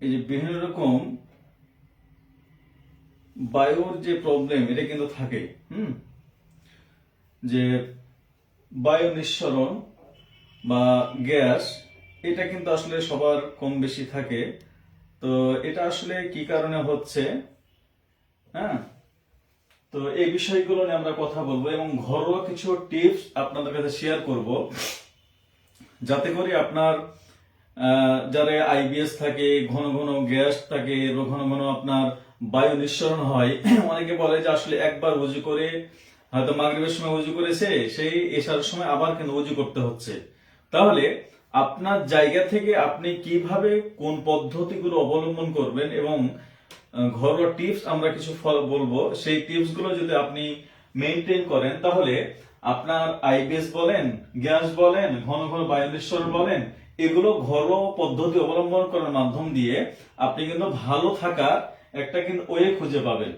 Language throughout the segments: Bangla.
এই যে বিভিন্ন রকম বায়ুর যে প্রবলেম এটা কিন্তু থাকে। যে বায়ু নিঃসরণ বা গ্যাস, এটা কিন্তু আসলে সবার কম বেশি থাকে। তো এটা আসলে কি কারণে হচ্ছে, হ্যাঁ, তো এই বিষয়গুলো নিয়ে আমরা কথা বলবো এবং ঘরোয়া কিছু টিপস আপনাদের কাছে শেয়ার করব, যাতে করে আপনার যারা আইবিএস থাকে, ঘন ঘন গ্যাস থাকে বা ঘন ঘন আপনার বায়ু নিঃসরণ হয়, অনেকে বলে যে আসলে একবার উজু করে হয়তো মাগরিবের সময় উজু করেছে, সেই এশার সময় আবার কিন্তু উজু করতে হচ্ছে। তাহলে আপনার জায়গা থেকে আপনি কিভাবে কোন পদ্ধতিগুলো অবলম্বন করবেন এবং ঘরোয়া টিপস আমরা কিছু বলবো, সেই টিপস গুলো যদি আপনি মেনটেন করেন, তাহলে আপনার আইবিএস বলেন, গ্যাস বলেন, ঘন ঘন বায়ু নিঃসরণ বলেন, এগুলো ঘরোয়া পদ্ধতি অবলম্বন করার মাধ্যম দিয়ে আপনি কিন্তু ভালো থাকার একটা কিন্তু ওয়ে খুঁজে পাবেন।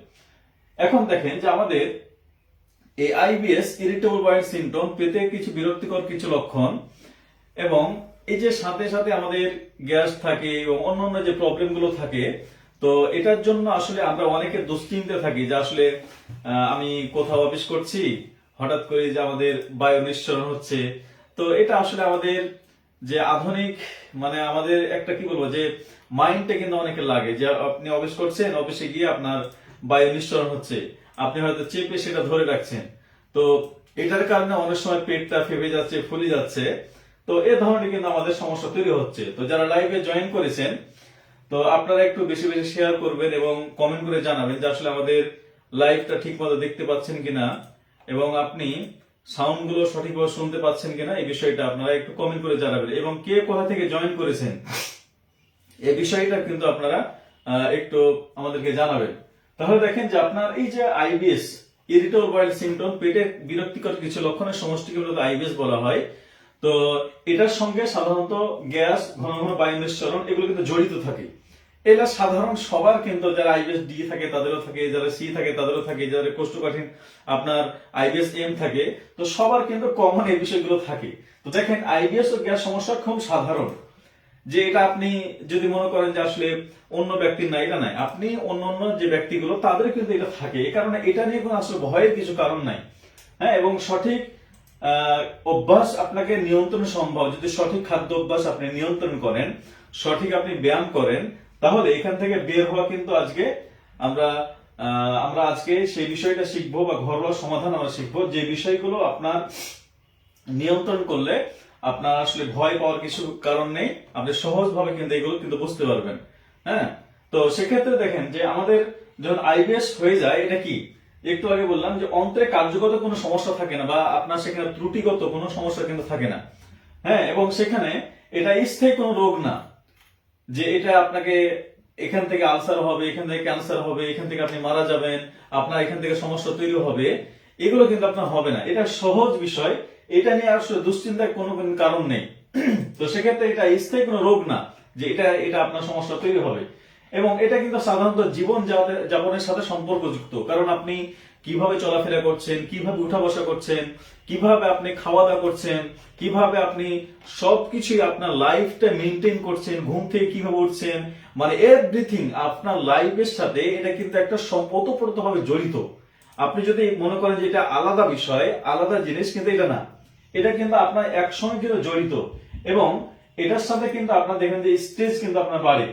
এখন দেখেন যে আমাদের এই আইবিএস, ইরিটেবল বাউল সিনড্রোম, পেতে কিছু বিরক্তিকর কিছু লক্ষণ এবং এই যে সাথে সাথে আমাদের গ্যাস থাকে এবং অন্যান্য যে প্রবলেম গুলো থাকে, তো এটার জন্য আসলে আমরা অনেকে দুশ্চিন্তে থাকি যে আসলে আমি কোথাও অফিস করছি, হঠাৎ করে যে আমাদের বায়ু নিঃসরণ হচ্ছে। তো এটা আসলে আমাদের যে আধুনিক মানে আমাদের একটা কি বলবো যে মাইন্ডটা কিন্তু অনেকে লাগে যে আপনি অফিস করছেন, অফিসে গিয়ে আপনার বায়ু নিঃসরণ হচ্ছে, আপনি হয়তো চেপে সেটা ধরে রাখছেন। তো এটার কারণে অনেক সময় পেটটা ফেপে যাচ্ছে, ফুলে যাচ্ছে। তো এ ধরনের কিন্তু আমাদের সমস্যা তৈরি হচ্ছে। তো যারা লাইভে জয়েন করেছেন, তো আপনারা একটু বেশি বেশি শেয়ার করবেন এবং কমেন্ট করে জানাবেন যে আসলে আমাদের লাইভটা ঠিক মতো দেখতে পাচ্ছেন কিনা এবং আপনি সাউন্ড গুলো সঠিকভাবে শুনতে পাচ্ছেন কিনা, এই বিষয়টা আপনারা একটু কমেন্ট করে জানাবেন এবং কে কোথা থেকে জয়েন করেছেন এই বিষয়টা কিন্তু আপনারা একটু আমাদেরকে জানাবেন। তাহলে দেখেন যে আপনার এই যে আইবিএস, ইরিটেবল বাউল সিনড্রোম, পেটের বিরক্তিকর কিছু লক্ষণের সমষ্টিকে মূলত আইবিএস বলা হয়। তো এটার সঙ্গে সাধারণত গ্যাস, ঘন ঘন বায়ু নিঃসরণ, এগুলো কিন্তু জড়িত থাকে। এটা সাধারণ সবার কিন্তু, যারা আইবিএস ডি থাকে তাদেরও থাকে, যারা সি থাকে তাদেরও থাকে, যারা কোষ্ঠকাঠিন্য আপনার আইবিএস এম থাকে, তো সবার কিন্তু কমন এই বিষয়গুলো থাকে। তো দেখেন আইবিএস ও গ্যাস সমস্যা খুব সাধারণ, যে এটা আপনি যদি মনে করেন যে আসলে অন্য ব্যক্তির না, এটা নাই, আপনি অন্য যে ব্যক্তিগুলো তাদের কিন্তু এটা থাকে। এই কারণে এটা নিয়ে কোনো আসলে ভয়ের কিছু কারণ নাই। হ্যাঁ, এবং সঠিক অভ্যাস আপনাকে নিয়ন্ত্রণ সম্ভব। যদি সঠিক খাদ্য অভ্যাস আপনি নিয়ন্ত্রণ করেন, সঠিক আপনি ব্যায়াম করেন, তাহলে এখান থেকে বের হওয়া কিন্তু আজকে আমরা আজকে সেই বিষয়টা শিখবো বা ঘরোয়া সমাধান আমরা শিখবো, যে বিষয়গুলো আপনার নিয়ন্ত্রণ করলে আপনার আসলে ভয় পাওয়ার কিছু কারণ নেই, আপনি সহজভাবে কিন্তু এগুলো কিন্তু বুঝতে পারবেন। হ্যাঁ, তো সেক্ষেত্রে দেখেন যে আমাদের যখন আইবিএস হয়ে যায়, এটা কি একটু আগে বললাম যে অন্ত্রে কার্যগত কোনো সমস্যা থাকে না বা আপনার সেখানে ত্রুটিগত কোনো সমস্যা কিন্তু থাকে না। হ্যাঁ, এবং সেখানে এটা স্থায়ী কোনো রোগ না যে এটা আপনাকে এখান থেকে আলসার হবে, এখান থেকে ক্যান্সার হবে, এখান থেকে আপনি মারা যাবেন, আপনার এখান থেকে সমস্যা তৈরি হবে, এগুলো কিন্তু আপনার হবে না। এটা সহজ বিষয়, এটা নিয়ে আসলে দুশ্চিন্তার কোনো কারণ নেই। তো সেক্ষেত্রে এটা স্থায়ী কোনো রোগ না যে এটা আপনার সমস্যা তৈরি হবে। এবং এটা কিন্তু সাধারণত জীবন যাপনের সাথে সম্পর্কযুক্ত, কারণ আপনি কিভাবে চলাফেরা করছেন, কিভাবে উঠা বসা করছেন, কিভাবে আপনি খাওয়া দাওয়া করছেন, কিভাবে আপনি সবকিছুই আপনার লাইফটা মেনটেন করছেন, ঘুম থেকে কিভাবে উঠছেন, মানে এভরিথিং আপনার লাইফের সাথে এটা কিন্তু একটা ওতপ্রোতভাবে জড়িত। আপনি যদি মনে করেন যে এটা আলাদা বিষয়, আলাদা জিনিস, কিন্তু এটা না, এটা কিন্তু আপনার একসঙ্গে কিন্তু জড়িত। এবং এটার সাথে কিন্তু আপনার দেখেন যে স্ট্রেস কিন্তু আপনার বাড়ে।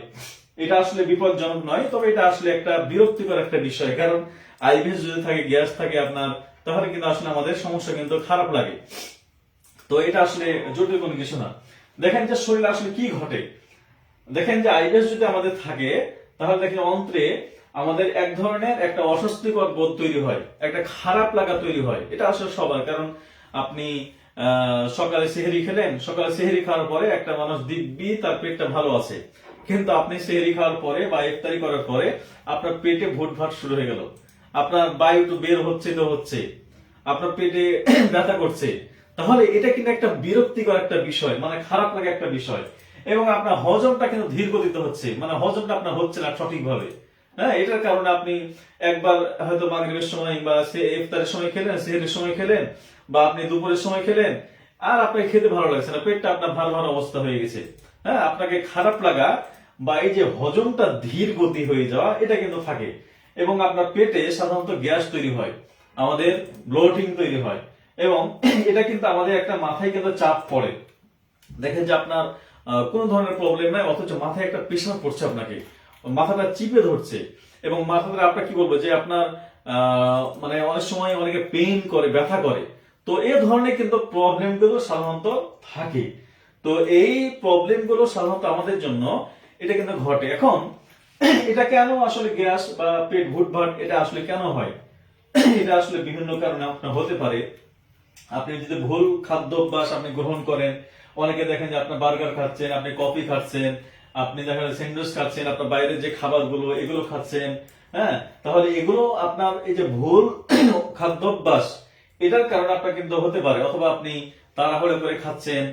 এটা আসলে বিপজ্জনক নয়, তবে এটা আসলে একটা বিরক্তিকর একটা বিষয়, কারণ আইবিএস যদি থাকে, গ্যাস থাকে আপনার, তাহলে কিন্তু আসলে আমাদের সমস্যা কিন্তু খারাপ লাগে। তো এটা আসলে জটিল কোনো কিছু না। দেখেন যে শরীরে আসলে কি ঘটে, দেখেন যে আইবিএস যদি আমাদের থাকে, তাহলে দেখেন অন্ত্রে আমাদের এক ধরনের একটা অস্বস্তিকর বোধ তৈরি হয়, একটা খারাপ লাগা তৈরি হয়। এটা আসলে সবার, কারণ আপনি সকালে সেহেরি খেলেন, সকালে সেহেরি খাওয়ার পরে একটা মানুষ দিব্যি তার পেটটা ভালো আছে, কিন্তু আপনি সেহেরি খাওয়ার পরে বা ইফতারি করার পরে আপনার পেটে ভুটভাট শুরু হয়ে গেল, আপনার বায়ু তো বের হচ্ছে তো হচ্ছে, আপনার পেটে ব্যথা করছে, তাহলে এটা কিন্তু একটা বিরক্তিকর একটা বিষয়, মানে খারাপ লাগা একটা বিষয়। এবং আপনার হজমটা কিন্তু ধীর গতিতে হচ্ছে, মানে হজমটা আপনার হচ্ছে না সঠিকভাবে। হ্যাঁ, এটার কারণে আপনি একবার হয়তো মাগরিবের সময় বা ইফতারের সময় খেলেন, সেহরির সময় খেলেন, বা আপনি দুপুরের সময় খেলেন, আর আপনাকে খেতে ভালো লাগছে না, পেটটা আপনার ভার ভার অবস্থা হয়ে গেছে। হ্যাঁ, আপনাকে খারাপ লাগা বা এই যে হজমটা ধীর গতি হয়ে যাওয়া এটা কিন্তু থাকে। এবং আপনার পেটে সাধারণত গ্যাস তৈরি হয়, আমাদের ব্লোটিং তৈরি হয়, এবং এটা কিন্তু আমাদের একটা মাথায় কিন্তু চাপ পড়ে। দেখেন যে আপনার কোনো ধরনের প্রবলেম নাই, অথচ মাথায় একটা প্রেশার পড়ছে, আপনাকে মাথাটা চিপে ধরছে, এবং মাথাটা আপনার কি বলবো যে আপনার মানে অনেক সময় অনেকে পেইন করে, ব্যথা করে। তো এই ধরনের কিন্তু প্রবলেম গুলো সাধারণত থাকে। তো এই প্রবলেম গুলো সাধারণত আমাদের জন্য এটা কিন্তু ঘটে। এখন এটা কেন আসলে গ্যাস বা পেট ভুটভাট এটা আসলে কেন হয়? এটা আসলে বিভিন্ন কারণে আপনার হতে পারে। আপনি যদি ভুল খাদ্যাভ্যাস আপনি গ্রহণ করেন, অনেকে দেখেন যে আপনার বার্গার খাচ্ছেন, আপনি কফি খাচ্ছেন, আপনি দেখা যাচ্ছে স্যান্ডউইচ খাচ্ছেন, আপনার বাইরের যে খাবারগুলো এগুলো খাচ্ছেন, হ্যাঁ, তাহলে এগুলো আপনার এই যে ভুল খাদ্যাভ্যাস এটার কারণে আপনার কিন্তু হতে পারে। অথবা আপনি তাড়াহুড়ো করে খাচ্ছেন,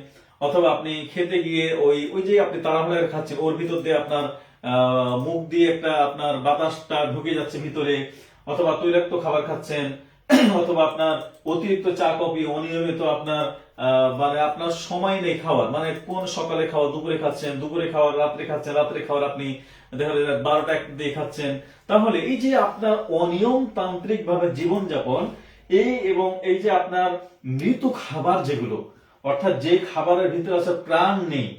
অথবা আপনি খেতে গিয়ে ওই ওই যে আপনি তাড়াহুড়ো করে খাচ্ছেন, ওর ভিতর দিয়ে আপনার মুখ দিয়ে একটা আপনার বাতাসটা ঢুকে যাচ্ছে ভিতরে, অথবা তৈলাক্ত খাবার খাচ্ছেন, অথবা আপনার অতিরিক্ত চা কফি, অনিয়মিত আপনার মানে আপনার সময় নেই খাওয়ার, মানে কোন সকালে খাওয়া দুপুরে খাচ্ছেন, দুপুরে খাওয়ার রাত্রে খাচ্ছেন, রাত্রে খাওয়ার আপনি দেখা যায় 12টা 1 দিয়ে খাচ্ছেন। তাহলে এই যে আপনার অনিয়ম তান্ত্রিক ভাবে জীবনযাপন, এবং এই যে আপনার মৃত খাবার যেগুলো, অর্থাৎ যে খাবারের ভিতরে আছে প্রাণ নেই,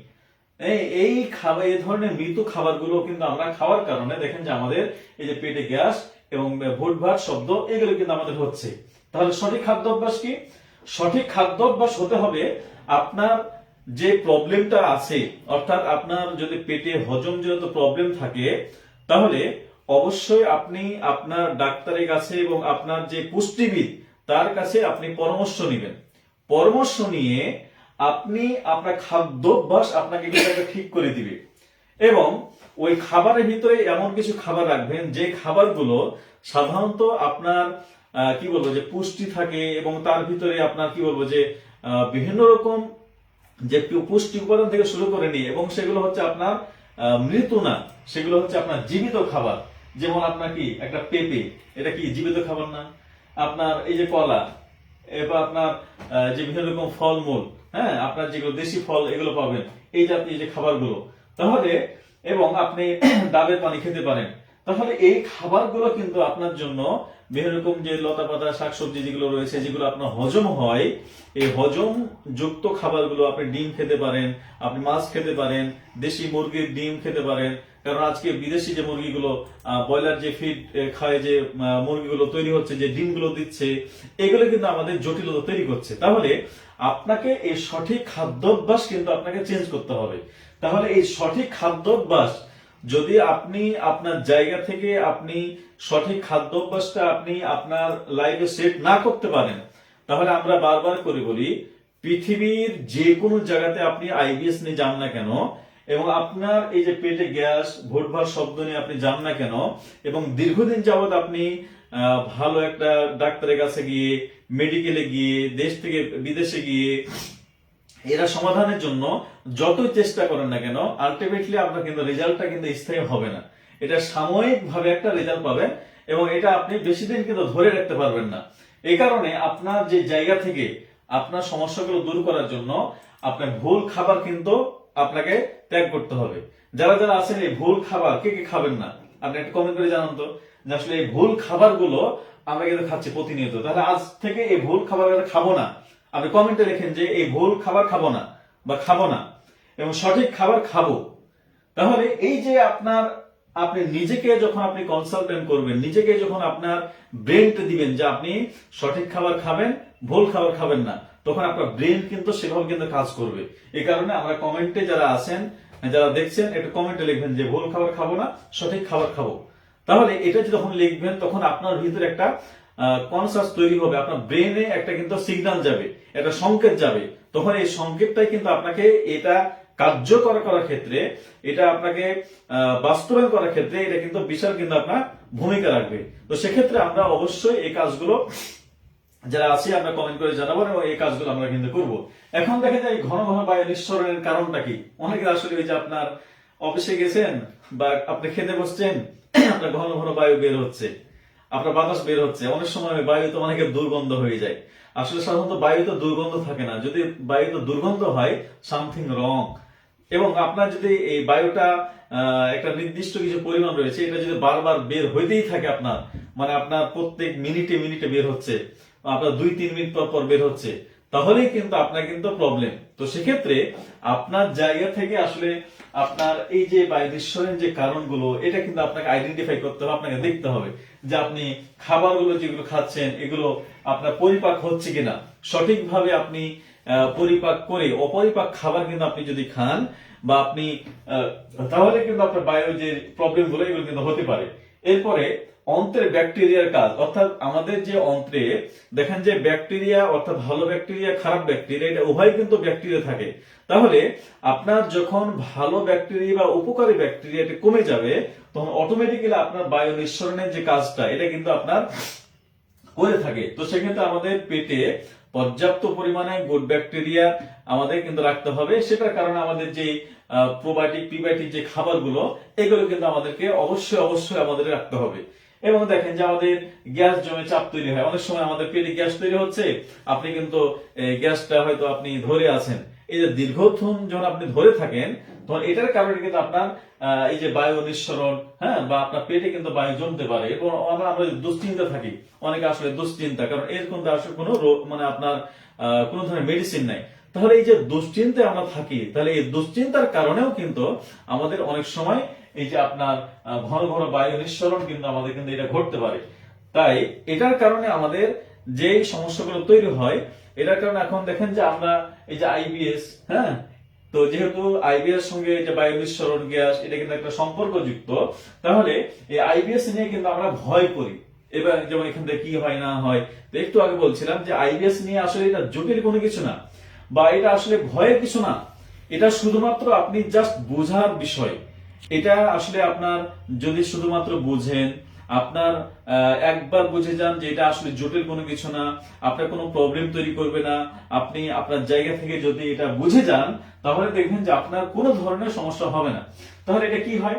এই খাবার, এই ধরনের মৃত খাবারগুলো কিন্তু আমরা খাওয়ার কারণে দেখেন যে আমাদের এই যে পেটে গ্যাস এবং ভুটভাট শব্দ এগুলো কিন্তু আমাদের হচ্ছে। তাহলে সঠিক খাদ্যাভ্যাস কি? সঠিক খাদ্যাভ্যাস হতে হবে আপনার যে প্রবলেমটা আছে, অর্থাৎ আপনার যদি পেটে হজম জনিত প্রবলেম থাকে, তাহলে অবশ্যই আপনি আপনার ডাক্তারের কাছে এবং আপনার যে পুষ্টিবিদ তার কাছে আপনি পরামর্শ নেবেন। পরামর্শ নিয়ে আপনি আপনার খাদ্যাভ্যাস আপনাকে কিন্তু একটা ঠিক করে দিবে, এবং ওই খাবারের ভিতরে এমন কিছু খাবার রাখবেন যে খাবারগুলো সাধারণত আপনার কি বলবো যে পুষ্টি থাকে, এবং তার ভিতরে আপনার কি বলবো যে বিভিন্ন রকম যে পুষ্টি উপাদান থেকে শুরু করে নিয়ে, এবং সেগুলো হচ্ছে আপনার মৃত না, সেগুলো হচ্ছে আপনার জীবিত খাবার। যেমন আপনার কি একটা পেঁপে, এটা কি জীবিত খাবার না? আপনার এই যে কলা, এবার আপনার যে বিভিন্ন রকম ফলমূল, হ্যাঁ, আপনার যেগুলো দেশি ফল এগুলো পাবেন, এই জাতীয় যে খাবারগুলো। তাহলে এবং আপনি ডাবের পানি খেতে পারেন। তাহলে এই খাবারগুলো কিন্তু আপনার জন্য বিভিন্ন রকম যে লতা পাতা শাকসবজি যেগুলো রয়েছে, যেগুলো আপনার হজম হয়, এই হজম যুক্ত খাবারগুলো, আপনি ডিম খেতে পারেন, আপনি মাছ খেতে পারেন, দেশি মুরগির ডিম খেতে পারেন। কারণ আজকে বিদেশি যে মুরগিগুলো ব্রয়লার যে ফিড খায়, যে মুরগিগুলো তৈরি হচ্ছে, যে ডিমগুলো দিচ্ছে, এগুলো কিন্তু আমাদের জটিলতা তৈরি করছে। তাহলে আপনাকে এই সঠিক খাদ্যাভ্যাস কিন্তু আপনাকে চেঞ্জ করতে হবে। তাহলে এই সঠিক খাদ্যাভ্যাস যদি আপনি আপনার জায়গা থেকে আপনি সঠিক খাদ্যাভ্যাসটা আপনি আপনার লাইফে সেট না করতে পারেন, তাহলে আমরা বারবার করে বলি, পৃথিবীর যে কোনো জায়গাতে আপনি আইবিএস নিয়ে যান না কেন, এবং আপনার এই যে পেটে গ্যাস ভুটভাট শব্দ নিয়ে আপনি যান না কেন, এবং দীর্ঘদিন যাবত আপনি ভালো একটা ডাক্তারের কাছে গিয়ে, মেডিকেলে গিয়ে, দেশ থেকে বিদেশে গিয়ে এরা সমাধানের জন্য যতই চেষ্টা করেন না কেন, আলটিমেটলি আপনার কিন্তু রেজাল্টটা কিন্তু স্থায়ী হবে না। এটা সাময়িক ভাবে একটা রেজাল্ট পাবেন, এবং এটা আপনি বেশি দিন কিন্তু ধরে রাখতে পারবেন না। এই কারণে আপনার যে জায়গা থেকে আপনার সমস্যাগুলো দূর করার জন্য আপনার ভুল খাবার কিন্তু আপনাকে ত্যাগ করতে হবে। যারা যারা আছেন এই ভুল খাবার কে কে খাবেন না, আপনি একটা কমেন্ট করে জানান তো, যে আসলে এই ভুল খাবারগুলো আমরা কিন্তু খাচ্ছি প্রতিনিয়ত। তাহলে আজ থেকে এই ভুল খাবার খাবো না। আপনি কমেন্টে লিখেন যে এই ভুল খাবার খাবো না, বা খাবো না, এবং সঠিক খাবার খাবো। তাহলে এই যে আপনি নিজেকে যখন আপনি কনসালটেন্ট করবেন, নিজেকে যখন আপনার ব্রেনটা দিবেন যে আপনি সঠিক খাবার খাবেন, ভুল খাবার খাবেন না, তখন আপনার ব্রেন কিন্তু সেভাবে কিন্তু কাজ করবে। এই কারণে আমরা কমেন্টে যারা আছেন, যারা দেখছেন, একটু কমেন্টে লিখবেন যে ভুল খাবার খাবো না, সঠিক খাবার খাবো। তাহলে এটা যখন লিখবেন, তখন আপনার ভিতরে একটা কনসাস তৈরি হবে, আপনার ব্রেনে একটা কিন্তু সিগন্যাল যাবে, একটা সংকেত যাবে। তখন এই সংকেতটাই কিন্তু আপনাকে এটা কার্যকর করার ক্ষেত্রে, এটা আপনাকে বাস্তবায়ন করার ক্ষেত্রে এটা কিন্তু বিশাল কিন্তু আপনার ভূমিকা রাখবে। তো সেক্ষেত্রে আমরা অবশ্যই এই কাজগুলো যারা আছি আমরা কমেন্ট করে জানাবো, এবং এই কাজগুলো আমরা কিন্তু করব। এখন দেখা যায় ঘন ঘন বায়ু নিঃসরণের কারণটা কি? অনেকে আসলে ওই যে আপনার অফিসে গেছেন বা আপনি খেতে বসছেন, আপনার ঘন ঘন বায়ু বের হচ্ছে, আপনার বাতাস বের হচ্ছে, অনেক সময় বায়ুতে অনেকের দুর্গন্ধ হয়ে যায়। আসলে সাধারণত বায়ুতে দুর্গন্ধ থাকে না। যদি বায়ুতে দুর্গন্ধ হয়, সামথিং রং, এবং আপনার যদি এই বায়ুটা একটা নির্দিষ্ট কিছু পরিমাণ রয়েছে, এটা যদি বারবার বের হইতেই থাকে আপনার, মানে আপনার প্রত্যেক মিনিটে মিনিটে বের হচ্ছে, আপনার 2-3 মিনিট পর পর বের হচ্ছে, তাহলেই কিন্তু আপনার কিন্তু প্রবলেম। তো সেক্ষেত্রে আপনার জায়গা থেকে আসলে আপনার এই যে বায়ু নিঃসরণের যে কারণগুলো, এটা কিন্তু আপনাকে আইডেন্টিফাই করতে হবে, আপনাকে দেখতে হবে যে আপনি খাবারগুলো যেগুলো খাচ্ছেন এগুলো আপনার পরিপাক হচ্ছে কিনা, সঠিকভাবে আপনি পরিপাক করে অপরিপাক খাবার কিন্তু আপনি যদি খান বা আপনি তাহলে কিন্তু আপনার বায়ু যে প্রবলেম গুলো এগুলো কিন্তু হতে পারে। এরপরে অন্ত্রের ব্যাকটেরিয়ার কাজ, অর্থাৎ আমাদের যে অন্ত্রে দেখেন যে ব্যাকটেরিয়া, অর্থাৎ ভালো ব্যাকটেরিয়া খারাপ ব্যাকটেরিয়া, এটা উভয় কিন্তু ব্যাকটেরিয়া থাকে। তাহলে আপনার যখন ভালো ব্যাকটেরিয়া বা উপকারী ব্যাকটেরিয়াটি কমে যাবে, তখন অটোমেটিক্যালি আপনার বায়ু নিঃসরণের যে কাজটা এটা কিন্তু আপনার করে থাকে। তো সেক্ষেত্রে আমাদের পেটে পর্যাপ্ত পরিমাণে গুড ব্যাকটেরিয়া আমাদের কিন্তু রাখতে হবে। সেটার কারণে আমাদের যে প্রোবায়োটিক প্রিবায়োটিক যে খাবারগুলো এগুলো কিন্তু আমাদেরকে অবশ্যই অবশ্যই আমাদের রাখতে হবে। এবং দেখেন যে আমাদের গ্যাস জমে চাপ তৈরি হয়, অনেক সময় আমাদের পেটে গ্যাস তৈরি হচ্ছে, আপনি কিন্তু গ্যাসটা হয়তো আপনি ধরে আছেন, এই যে দীর্ঘক্ষণ যখন আপনি ধরে থাকেন তখন এটার কারণে কিন্তু আপনার এই যে বায়ু নিঃসরণ, হ্যাঁ, বা আপনার পেটে কিন্তু বায়ু জমতে পারে। এবং আমরা দুশ্চিন্তা থাকি, অনেকে আসলে দুশ্চিন্তা, কারণ এর কিন্তু আসলে কোনো মানে আপনার কোনো ধরনের মেডিসিন নাই। তাহলে এই যে দুশ্চিন্তায় আমরা থাকি, তাহলে এই দুশ্চিন্তার কারণেও কিন্তু আমাদের অনেক সময় এই যে আপনার ঘন ঘন বায়ু নিঃসরণ কিন্তু আমাদের কিন্তু এটা ঘটতে পারে। তাই এটার কারণে আমাদের যে সমস্যাগুলো তৈরি হয়, এটার কারণে এখন দেখেন যে আমরা এই যে আইবিএস, হ্যাঁ, তো যেহেতু আইবিএস সঙ্গে যে বায়ু নিঃসরণ গ্যাস এটা কিন্তু একটা সম্পর্কযুক্ত, তাহলে এই আইবিএস নিয়ে কিন্তু আমরা ভয় করি। এবার যেমন এখান থেকে কি হয় না হয়, তো একটু আগে বলছিলাম যে আইবিএস নিয়ে আসলে এটা জটিল কোনো কিছু না, বা এটা আসলে ভয়ের কিছু না, এটা শুধুমাত্র আপনি জাস্ট বোঝার বিষয়। এটা আসলে আপনার যদি শুধুমাত্র বুঝেন, আপনার একবার বুঝে যান যে এটা আসলে জটিল কোনো কিছু না, আপনার কোনো প্রবলেম তৈরি করবে না, আপনি আপনার জায়গা থেকে যদি এটা বুঝে যান, তাহলে দেখবেন যে আপনার কোনো ধরনের সমস্যা হবে না। তাহলে এটা কি হয়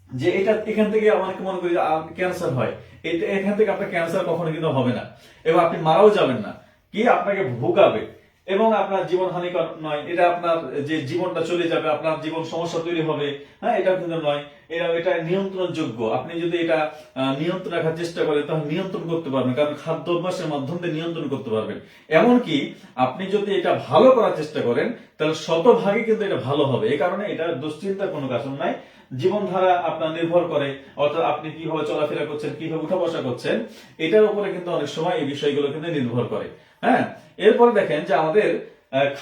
যে এটা এখান থেকে অনেকে মনে করি ক্যান্সার হয়, এটা এখান থেকে আপনার ক্যান্সার কখনো কিন্তু হবে না, এবং আপনি মারাও যাবেন না, কি আপনাকে ভোগাবে এবং আপনার জীবনহানি নয়, এটা আপনার যে জীবনটা চলে যাবে, আপনার জীবন সমস্যা তৈরি হবে, হ্যাঁ, এটা কিন্তু নয়, এটা নিয়ন্ত্রণযোগ্য। আপনি যদি এটা নিয়ন্ত্রণ রাখার চেষ্টা করেন তাহলে নিয়ন্ত্রণ করতে পারবেন, কারণ খাদ্য অভ্যাসের মাধ্যমে নিয়ন্ত্রণ করতে পারবেন। এমনকি আপনি যদি এটা ভালো করার চেষ্টা করেন তাহলে শতভাগে কিন্তু এটা ভালো হবে। এই কারণে এটা দুশ্চিন্তার কোনো কারণ নাই। জীবনধারা আপনার নির্ভর করে, অর্থাৎ আপনি কিভাবে চলাফেরা করছেন, কিভাবে উঠা বসা করছেন, এটার উপরে কিন্তু অনেক সময় এই বিষয়গুলো কিন্তু নির্ভর করে। হ্যাঁ, এরপরে দেখেন যে আমাদের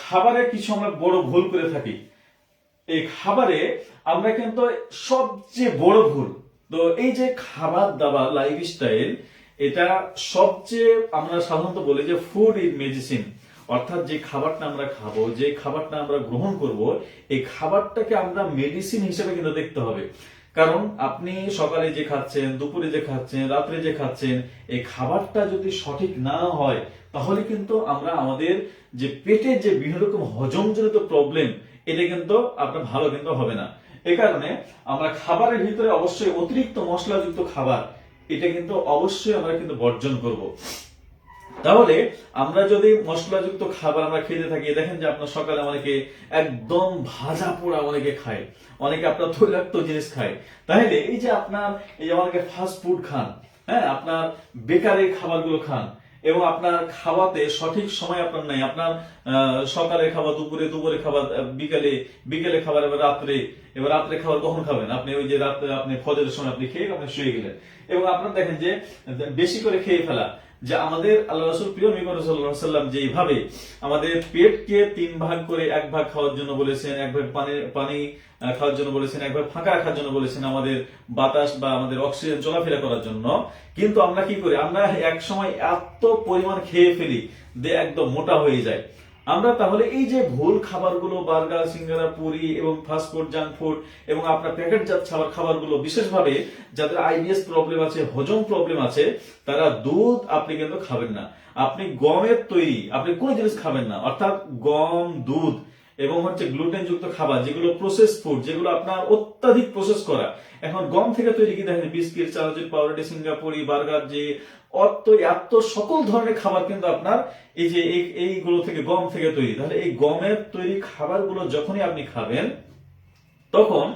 খাবারে কিছু আমরা বড় ভুল করে থাকি। এই খাবারে আমরা কিন্তু সবচেয়ে বড় ভুল, তো এই যে খাবার দাবার লাইফস্টাইল, এটা সবচেয়ে আমরা সাধারণত বলি যে ফুড ইজ মেডিসিন, অর্থাৎ যে খাবারটা আমরা খাবো, যে খাবারটা আমরা গ্রহণ করব, এই খাবারটাকে আমরা মেডিসিন হিসেবে কিন্তু দেখতে হবে। কারণ আপনি সকালে যে খাচ্ছেন, দুপুরে যে খাচ্ছেন, রাত্রে যে খাচ্ছেন, এই খাবারটা যদি সঠিক না হয় তাহলে কিন্তু আমরা আমাদের যে পেটে যে বিভিন্ন রকম হজমজনিত প্রবলেম, এটা কিন্তু আপনার ভালো কিন্তু হবে না। এই কারণে আমরা খাবারের ভিতরে অবশ্যই অতিরিক্ত মশলাযুক্ত খাবার এটা কিন্তু অবশ্যই আমরা কিন্তু বর্জন করব। তাহলে আমরা যদি মশলাযুক্ত খাবার আমরা খেতে থাকি, দেখেন যে আপনার সকালে অনেকে একদম ভাজা পোড়া অনেকে খায়, অনেকে আপনার তৈলাক্ত জিনিস খায়। তাহলে এই যে আপনার এই যে অনেকে ফাস্ট ফুড খান, হ্যাঁ, আপনার বেকারি খাবারগুলো খান, এবং আপনার খাওয়াতে সঠিক সময় আপনার নাই, আপনার সকালে খাবার, দুপুরে দুপুরে খাবার, বিকালে বিকেলে খাবার, এবার রাত্রে খাবার কখন খাবেন আপনি? ওই যে রাত্রে আপনি ফজরের সময় আপনি খেয়ে আপনি শুয়ে গেলেন, এবং আপনার দেখেন যে বেশি করে খেয়ে ফেলা। যে আমাদের আল্লাহ রাসূল প্রিয় নবী মুহাম্মদ সাল্লাল্লাহু আলাইহি ওয়াসাল্লাম যেভাবে আমাদের পেটকে 3 ভাগ করে 1 ভাগ খাওয়ার জন্য বলেছেন, 1 ভাগ পানি খাওয়ার জন্য বলেছেন, 1 ভাগ ফাঁকা রাখার জন্য বলেছেন, আমাদের বাতাস বা আমাদের অক্সিজেন চলাফেরা করার জন্য, কিন্তু আমরা কি করি? আমরা এক সময় এত পরিমাণ খেয়ে ফেলি যে একদম মোটা হয়ে যায় আমরা। তাহলে এই যে ভুল খাবারগুলো, বার্গার, সিঙ্গারা, পুরি এবং ফাস্ট ফুড, জাঙ্ক ফুড এবং আপনার প্যাকেটজাত খাবারগুলো, বিশেষভাবে যাদের আইবিএস প্রবলেম আছে, হজম প্রবলেম আছে, তারা দুধ আপনি কিন্তু খাবেন না। আপনি গমের তৈরি আপনি কোনো জিনিস খাবেন না, অর্থাৎ গম, দুধ এবং হচ্ছে গ্লুটেন যুক্ত খাবার, যেগুলো প্রসেস ফুড, যেগুলো আপনার অত্যাধিক প্রসেস করা। এখন গম থেকে তৈরি কি দেখেন বিস্কিট, চানাচুর, পাউরুটি, সিঙ্গাপুরি, বার্গার, যে এত সকল ধরনের খাবার কিন্তু আপনার এই যে এইগুলো থেকে, গম থেকে তৈরি। তাহলে এই গমের তৈরি খাবারগুলো যখনই আপনি খাবেন, তখন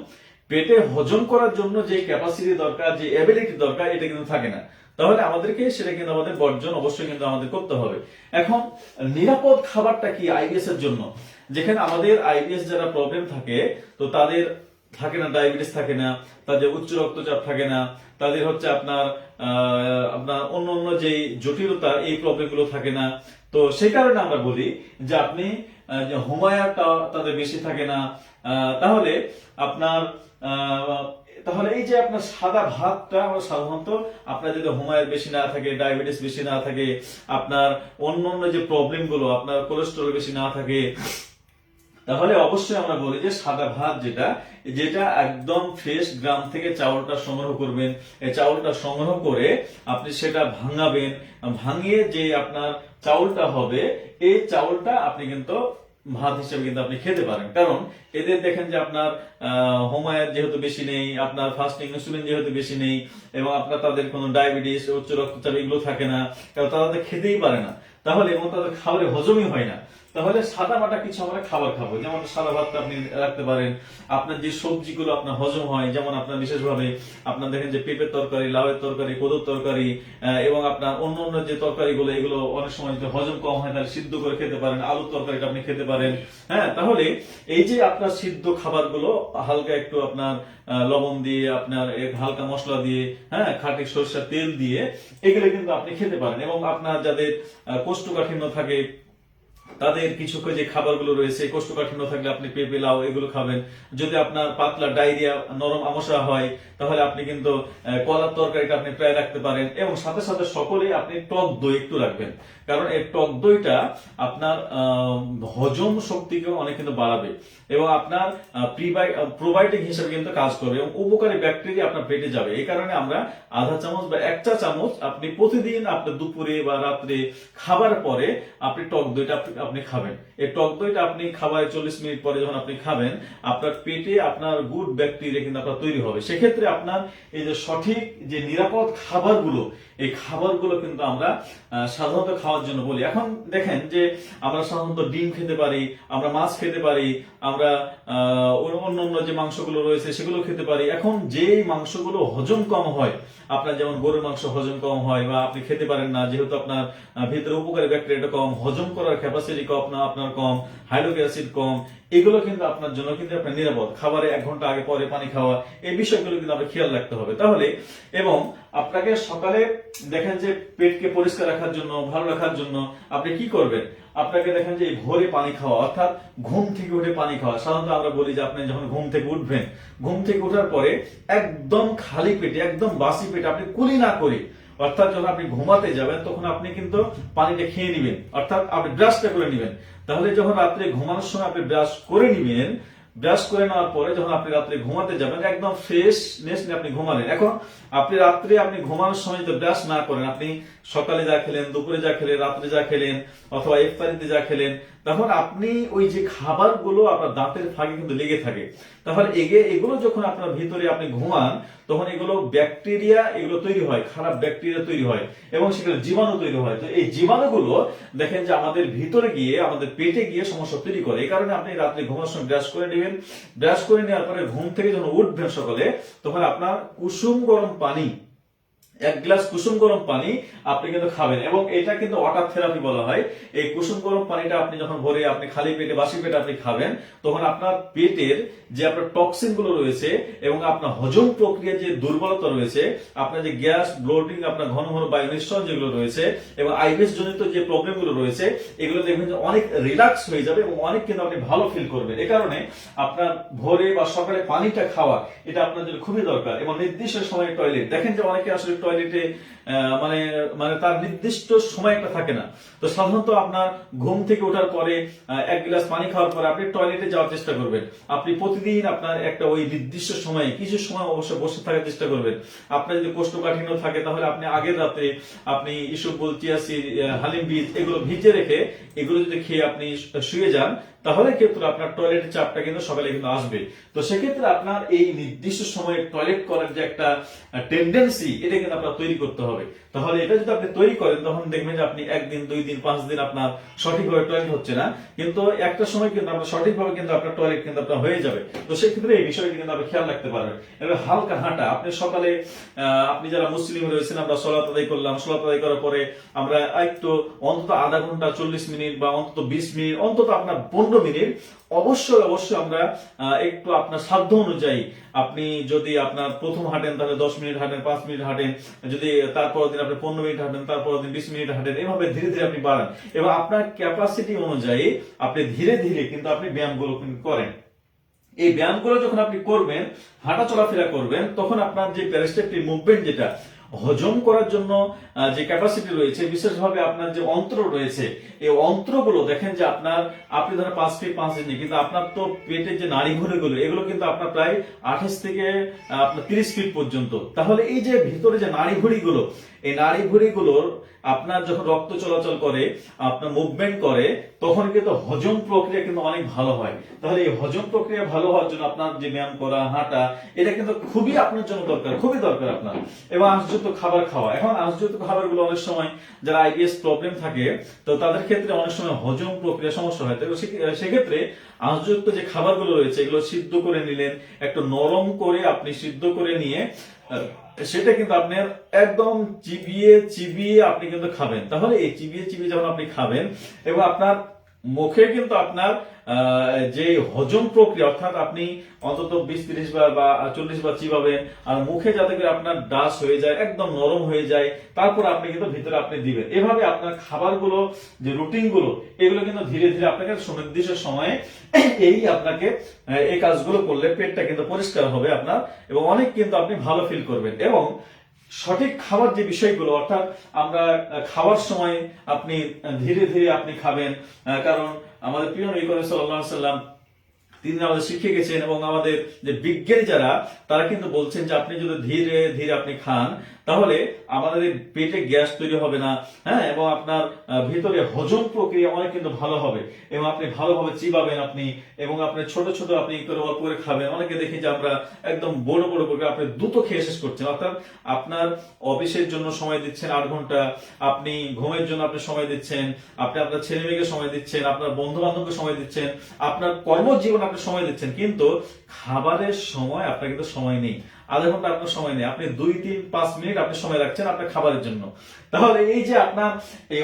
পেটে হজম করার জন্য যে ক্যাপাসিটি দরকার, যে এবিলিটি দরকার, এটা কিন্তু থাকে না। তাহলে আমাদেরকে সেটা কিন্তু আমাদের বর্জন অবশ্যই কিন্তু আমাদের করতে হবে। এখন নিরাপদ খাবারটা কি আইবিএস এর জন্য? যেখানে আমাদের আইবিএস যারা প্রবলেম থাকে, তো তাদের থাকে না ডায়াবেটিস, থাকে না তাদের উচ্চ রক্তচাপ, থাকে না তাদের হচ্ছে আপনার অন্য অন্য যে জটিলতা, এই প্রবলেম গুলো থাকে না। তো সেই কারণে আমরা বলি যে আপনি যে হোমায়াটা তাদের বেশি থাকে না। তাহলে আপনার তাহলে এই যে আপনার সাদা ভাতটা আমরা সাধারণত, আপনার যদি হোমায়ার বেশি না থাকে, ডায়াবেটিস বেশি না থাকে, আপনার অন্য অন্য যে প্রবলেম গুলো, আপনার কোলেস্টেরল বেশি না থাকে, তাহলে অবশ্যই আমরা বলি যে সাদা ভাত যেটা যেটা একদম ফ্রেশ গ্রাম থেকে চাউলটা সংগ্রহ করবেন। এই চাউলটা সংগ্রহ করে আপনি সেটা ভাঙাবেন, ভাঙিয়ে যে আপনার চাউলটা হবে, এই চাউলটা আপনি কিন্তু ভাত হিসেবে কিন্তু আপনি খেতে পারেন। কারণ এদের দেখেন যে আপনার হোমায়ার যেহেতু বেশি নেই, আপনার ফাস্টিং ইনসুলিন যেহেতু বেশি নেই, এবং আপনার তাদের কোনো ডায়াবেটিস, উচ্চ রক্তচাপ এগুলো থাকে না, কারণ তারা খেতেই পারে না। তাহলে এবং তাদের খাবারে হজমই হয় না। তাহলে সাদা মাটা কিছু আমরা খাবার খাবো, যেমন সাদা ভাতটা আপনি রাখতে পারেন। আপনার যে সবজিগুলো আপনার হজম হয়, যেমন আপনার বিশেষভাবে আপনার দেখেন যে পেঁপের তরকারি, লাউয়ের তরকারি, কদুর তরকারি, এবং আপনার অন্য অন্য যে তরকারিগুলো, এগুলো অনেক সময় যদি হজম কম হয় তাহলে সিদ্ধ করে খেতে পারেন। আলুর তরকারিটা আপনি খেতে পারেন। হ্যাঁ, তাহলে এই যে আপনার সিদ্ধ খাবারগুলো হালকা একটু আপনার লবণ দিয়ে, আপনার হালকা মশলা দিয়ে, হ্যাঁ, খাঁটি সরষের তেল দিয়ে, এগুলো কিন্তু আপনি খেতে পারেন। এবং আপনার যাদের কোষ্ঠকাঠিন্য থাকে, তাদের কিছু যে খাবারগুলো রয়েছে, কোষ্ঠকাঠিন্য থাকলে আপনি পেঁপে, লাউ এগুলো খাবেন। যদি আপনার পাতলা ডায়রিয়া, নরম আমসা হয়, তাহলে আপনি কিন্তু কলার তরকারিটা আপনি প্রায় রাখতে পারেন। এবং সাথে সাথে সকলেই আপনি টক দই একটু রাখবেন, কারণ এই টক দইটা আপনার হজম শক্তিকে অনেক কিন্তু বাড়াবে, এবং আপনার প্রোবায়োটিক হিসেবে কিন্তু কাজ করবে, এবং উপকারী ব্যাকটেরিয়া আপনার পেটে যাবে। এই কারণে আমরা আধা চামচ বা 1 চা চামচ আপনি প্রতিদিন আপনার দুপুরে বা রাত্রে খাবার পরে আপনি টক দইটা আপনি খাবেন। এই টক দইটা আপনি খাবারের 40 মিনিট পরে যখন আপনি খাবেন, আপনার পেটে আপনার গুড ব্যাকটেরিয়া কিন্তু আপনার তৈরি হবে। সেক্ষেত্রে আপনার এই যে সঠিক যে নিরাপদ খাবারগুলো, এই খাবারগুলো কিন্তু আমরা সাধারণত খাওয়ার জন্য বলি। এখন দেখেন যে আমরা সাধারণত ডিম খেতে পারি, আমরা মাছ খেতে পারি, আমরা অন্য অন্য যে মাংসগুলো রয়েছে সেগুলো খেতে পারি। এখন যে মাংসগুলো হজম কম হয়, আপনার যেমন গরুর মাংস হজম কম হয়, বা আপনি খেতে পারেন না, যেহেতু আপনার ভিতরে উপকারী ব্যাকটেরিয়াটা কম, হজম করার ক্যাপাসিটি কম, আপনার কম, হাইড্রোক্লোরিক অ্যাসিড কম, এগুলো কিন্তু আপনার জন্য কিন্তু আপনার নিরাপদ। খাবারে 1 ঘন্টা আগে পরে পানি খাওয়া, এই বিষয়গুলো কিন্তু আপনার খেয়াল রাখতে হবে। তাহলে এবং আপনাকে সকালে দেখেন যে পেটকে পরিষ্কার রাখার জন্য, ভালো রাখার জন্য আপনি কি করবেন? আপনাকে দেখেন যে ভোরে পানি খাওয়া, অর্থাৎ ঘুম থেকে উঠে পানি খাওয়া। সাধারণত আমরা বলি যে আপনি যখন ঘুম থেকে উঠবেন, ঘুম থেকে ওঠার পরে একদম খালি পেটে, একদম বাসি পেটে, আপনি কুলি না করে, অর্থাৎ যখন আপনি ঘুমাতে যাবেন তখন আপনি কিন্তু পানিটা খেয়ে নেবেন, অর্থাৎ আপনি ব্রাশটা করে নেবেন। তাহলে যখন রাত্রে ঘুমানোর সময় আপনি ব্রাশ করে নেবেন, ব্রাশ করে নেওয়ার পরে যখন আপনি রাত্রে ঘুমাতে যাবেন, একদম ফ্রেশনেস নিয়ে আপনি ঘুমালেন। এখন আপনি রাত্রে আপনি ঘুমানোর সময় যদি ব্রাশ না করেন, আপনি সকালে যা খেলেন, দুপুরে যা খেলেন, রাত্রে যা খেলেন, অথবা ইফতারিতে যা খেলেন, তখন আপনি ওই যে খাবারগুলো আপনার দাঁতের ফাঁকে কিন্তু লেগে থাকে। তাহলে এগুলো যখন আপনার ভিতরে আপনি ঘুমান, তখন এগুলো ব্যাকটেরিয়া, এগুলো তৈরি হয়, খারাপ ব্যাকটেরিয়া তৈরি হয়, এবং সেগুলো জীবাণু তৈরি হয়। তো এই জীবাণুগুলো দেখেন যে আমাদের ভিতরে গিয়ে, আমাদের পেটে গিয়ে সমস্যা তৈরি করে। এই কারণে আপনি রাত্রে ঘুমানোর সময় ব্রাশ করে নেবেন। ব্রাশ করে নেওয়ার পরে ঘুম থেকে যখন উঠবেন সকালে, তখন আপনার কুসুম গরম পানি, 1 গ্লাস কুসুম গরম পানি আপনি কিন্তু খাবেন। এবং এটা কিন্তু ওয়াটার থেরাপি বলা হয়। এই কুসুম গরম পানিটা আপনি যখন ভোরে আপনি খালি পেটে, বাসি পেটে আপনি খাবেন, তখন আপনার পেটের যে আপনার টক্সিন গুলো রয়েছে, এবং আপনার হজম প্রক্রিয়া যে দুর্বলতা রয়েছে, আপনার যে গ্যাস, ব্লোটিং, আপনার ঘন ঘন বায়ু নিঃসরণ যেগুলো রয়েছে, এবং আইবিএস জনিত যে প্রবলেম গুলো রয়েছে, এগুলো দেখবেন যে অনেক রিল্যাক্স হয়ে যাবে, এবং অনেক কিন্তু আপনি ভালো ফিল করবেন। এই কারণে আপনার ভোরে বা সকালে পানিটা খাওয়া, এটা আপনার জন্য খুবই দরকার। এবং নির্দিষ্ট সময়ে টয়লেট, দেখেন যে অনেকে আসলে টয়লেটে মানে মানে তার নির্দিষ্ট সময় একটা থাকে না। তো সাধারণত আপনার ঘুম থেকে ওঠার পরে 1 গ্লাস পানি খাওয়ার পরে আপনি টয়লেটে যাওয়ার চেষ্টা করবেন। আপনি প্রতিদিন আপনার একটা ওই নির্দিষ্ট সময়ে কিছু সময় অবশ্যই বসে থাকার চেষ্টা করবেন। আপনার যদি কোষ্ঠকাঠিন্য থাকে তাহলে আপনি আগের রাতে আপনি ইসবগুল, চিয়া সিড, হালিম বীজ এগুলো ভিজে রেখে এগুলো যদি খেয়ে আপনি শুয়ে যান, তাহলে কিন্তু আপনার টয়লেটের চাপটা কিন্তু সকালে কিন্তু আসবে। তো সেক্ষেত্রে আপনার এই নির্দিষ্ট সময়ে টয়লেট করার যে একটা টেন্ডেন্সি, এটা কিন্তু আপনার তৈরি করতে হবে। তাহলে এটা যদি আপনি তৈরি করেন, তখন দেখবেন যে আপনি 1 দিন 2 দিন 5 দিন আপনার সঠিকভাবে টয়লেট হচ্ছে না, কিন্তু একটা সময় কিন্তু আপনার সঠিকভাবে কিন্তু আপনার টয়লেট কিন্তু আপনার হয়ে যাবে। তো সেক্ষেত্রে এই বিষয়টি কিন্তু আপনি খেয়াল রাখতে পারবেন। এবার হালকা হাঁটা, আপনি সকালে আপনি যারা মুসলিম রয়েছেন, আমরা সলাত আদায় করলাম, সলাত আদায় করার পরে আমরা একটু অন্তত আধা ঘন্টা 40 মিনিট বা অন্তত 20 মিনিট, অন্তত আপনার 15 মিনিট অবশ্যই অবশ্যই আমরা একটু আপনার সাধ্য অনুযায়ী, আপনি যদি আপনার প্রথম হাঁটেন তাহলে 10 মিনিট হাঁটেন, 5 মিনিট হাঁটেন, যদি তারপর দিন আপনি 15 মিনিট হাঁটেন, তারপর দিন 20 মিনিট হাঁটেন, এভাবে ধীরে ধীরে আপনি বাড়ান এবং আপনার ক্যাপাসিটি অনুযায়ী আপনি ধীরে ধীরে কিন্তু আপনি ব্যায়ামগুলো করেন। এই ব্যায়ামগুলো যখন আপনি করবেন, হাঁটা চলাফেরা করবেন, তখন আপনার যে প্যারাস্টেটিক মুভমেন্ট, যেটা হজম করার জন্য যে ক্যাপাসিটি রয়েছে, বিশেষভাবে আপনার যে অন্ত্র রয়েছে, এই অন্ত্রগুলো দেখেন যে আপনি ধরেন 5 ফিট 5 ইঞ্চি, কিন্তু আপনার তো পেটের যে নাড়িভুঁড়িগুলো, এগুলো কিন্তু আপনার প্রায় 28 থেকে আপনার 30 ফিট পর্যন্ত। তাহলে এই যে ভিতরে যে নাড়িভুঁড়িগুলো, এই নাড়িভুঁড়িগুলোর আপনার যখন রক্ত চলাচল করে, আপনার মুভমেন্ট করে, তখন কিন্তু হজম প্রক্রিয়া কিন্তু অনেক ভালো হয়। তাহলে এই হজম প্রক্রিয়া ভালো হওয়ার জন্য আপনার যে ব্যায়াম করা, হাঁটা, এটা কিন্তু খুবই আপনার জন্য দরকার, খুবই দরকার আপনার। এবং আঁশযুক্ত খাবার খাওয়া, এখন আঁশযুক্ত খাবারগুলো অনেক সময় যারা আইবিএস প্রবলেম থাকে, তো তাদের ক্ষেত্রে অনেক সময় হজম প্রক্রিয়া সমস্যা হয়। তো সেক্ষেত্রে আঁশযুক্ত যে খাবারগুলো রয়েছে, এগুলো সিদ্ধ করে নিলেন, একটু নরম করে আপনি সিদ্ধ করে নিয়ে সেটা কিন্তু আপনার একদম চিবিয়ে চিবিয়ে আপনি কিন্তু খাবেন। তাহলে এই চিবিয়ে চিবিয়ে যখন আপনি খাবেন এবং আপনার মুখে কিন্তু আপনার যে হজম প্রক্রিয়া, অর্থাৎ আপনি অন্তত 20-30 বার বা 40 বার চিবাবেন, আর মুখে যাতে করে আপনার ডাস হয়ে যায়, একদম নরম হয়ে যায়, তারপর আপনি কিন্তু ভিতরে আপনি দিবেন। এভাবে আপনার খাবারগুলো, যে রুটিন গুলো, এগুলো কিন্তু ধীরে ধীরে আপনাকে সুনির্দিষ্ট সময়ে আপনাকে এই কাজগুলো করলে পেটটা কিন্তু পরিষ্কার হবে আপনার, এবং অনেক কিন্তু আপনি ভালো ফিল করবেন। এবং সঠিক খাবার যে বিষয়গুলো, অর্থাৎ আমরা খাওয়ার সময় আপনি ধীরে ধীরে আপনি খাবেন, কারণ আমাদের প্রিয় নবী করিম সাল্লাল্লাহু আলাইহি ওয়াসাল্লাম তিনি আমাদের শিখিয়ে গেছেন, এবং আমাদের যে বিজ্ঞানী যারা, তারা কিন্তু বলছেন যে আপনি যদি ধীরে ধীরে আপনি খান, তাহলে আমাদের পেটে গ্যাস তৈরি হবে না, হ্যাঁ, এবং আপনার ভিতরে হজম প্রক্রিয়া অনেক কিন্তু ভালো হবে, এবং আপনি ভালোভাবে চিবাবেন আপনি, এবং আপনি ছোট ছোট আপনি করে অল্প করে খাবেন। অনেকে দেখি যে আমরা একদম বড় বড় করে আপনি দ্রুত খেয়ে শেষ করছেন, অর্থাৎ আপনার অফিসের জন্য সময় দিচ্ছেন 8 ঘন্টা, আপনি ঘুমের জন্য আপনি সময় দিচ্ছেন, আপনি আপনার ছেলে মেয়েকে সময় দিচ্ছেন, আপনার বন্ধু বান্ধবকে সময় দিচ্ছেন, আপনার কর্মজীবন আপনি সময় দিচ্ছেন, কিন্তু খাবারের সময় আপনার কিন্তু সময় নেই। আধা ঘন্টা আপনার সময় নেই, আপনি 2-3-5 মিনিট আপনি সময় রাখছেন আপনার খাবারের জন্য। তাহলে এই যে আপনার এই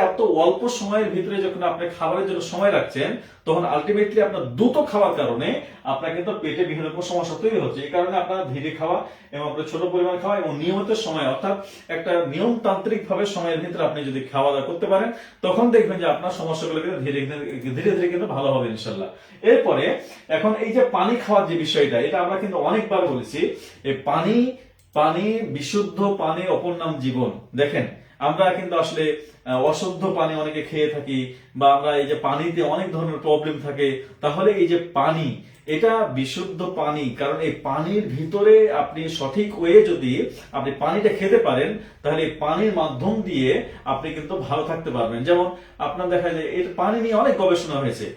এত অল্প সময়ের ভিতরে যখন আপনি খাবারের জন্য সময় রাখছেন, তখন আলটিমেটলি আপনার দ্রুত খাওয়ার কারণে আপনার কিন্তু পেটে বিভিন্ন রকম সমস্যা তৈরি হচ্ছে। এই কারণে আপনার ধীরে খাওয়া এবং আপনার ছোট পরিমাণ খাওয়া এবং নিয়মিত সময়, অর্থাৎ একটা নিয়মতান্ত্রিক ভাবে সময়ের ভিতরে আপনি যদি খাওয়া দাওয়া করতে পারেন, তখন দেখবেন যে আপনার সমস্যাগুলো কিন্তু ধীরে ধীরে ধীরে কিন্তু ভালো হবে ইনশাল্লাহ। এরপরে এখন এই যে পানি খাওয়ার যে বিষয়টা, এটা আমরা কিন্তু অনেকবার বলেছি, এই পানি বিশুদ্ধ পানির অপর নাম জীবন। দেখেন আমরা কিন্তু আসলে অশুদ্ধ পানি অনেকে খেয়ে থাকি, বা আমরা এই যে পানিতে অনেক ধরনের প্রবলেম থাকে। তাহলে এই যে পানি, এটা বিশুদ্ধ পানি, কারণ এই পানির ভিতরে আপনি সঠিক ওয়ে যদি আপনি পানিটা খেতে পারেন, তাহলে এই পানির মাধ্যম দিয়ে আপনি কিন্তু ভালো থাকতে পারবেন। যেমন আপনার দেখা যায় এই পানি নিয়ে অনেক গবেষণা হয়েছে,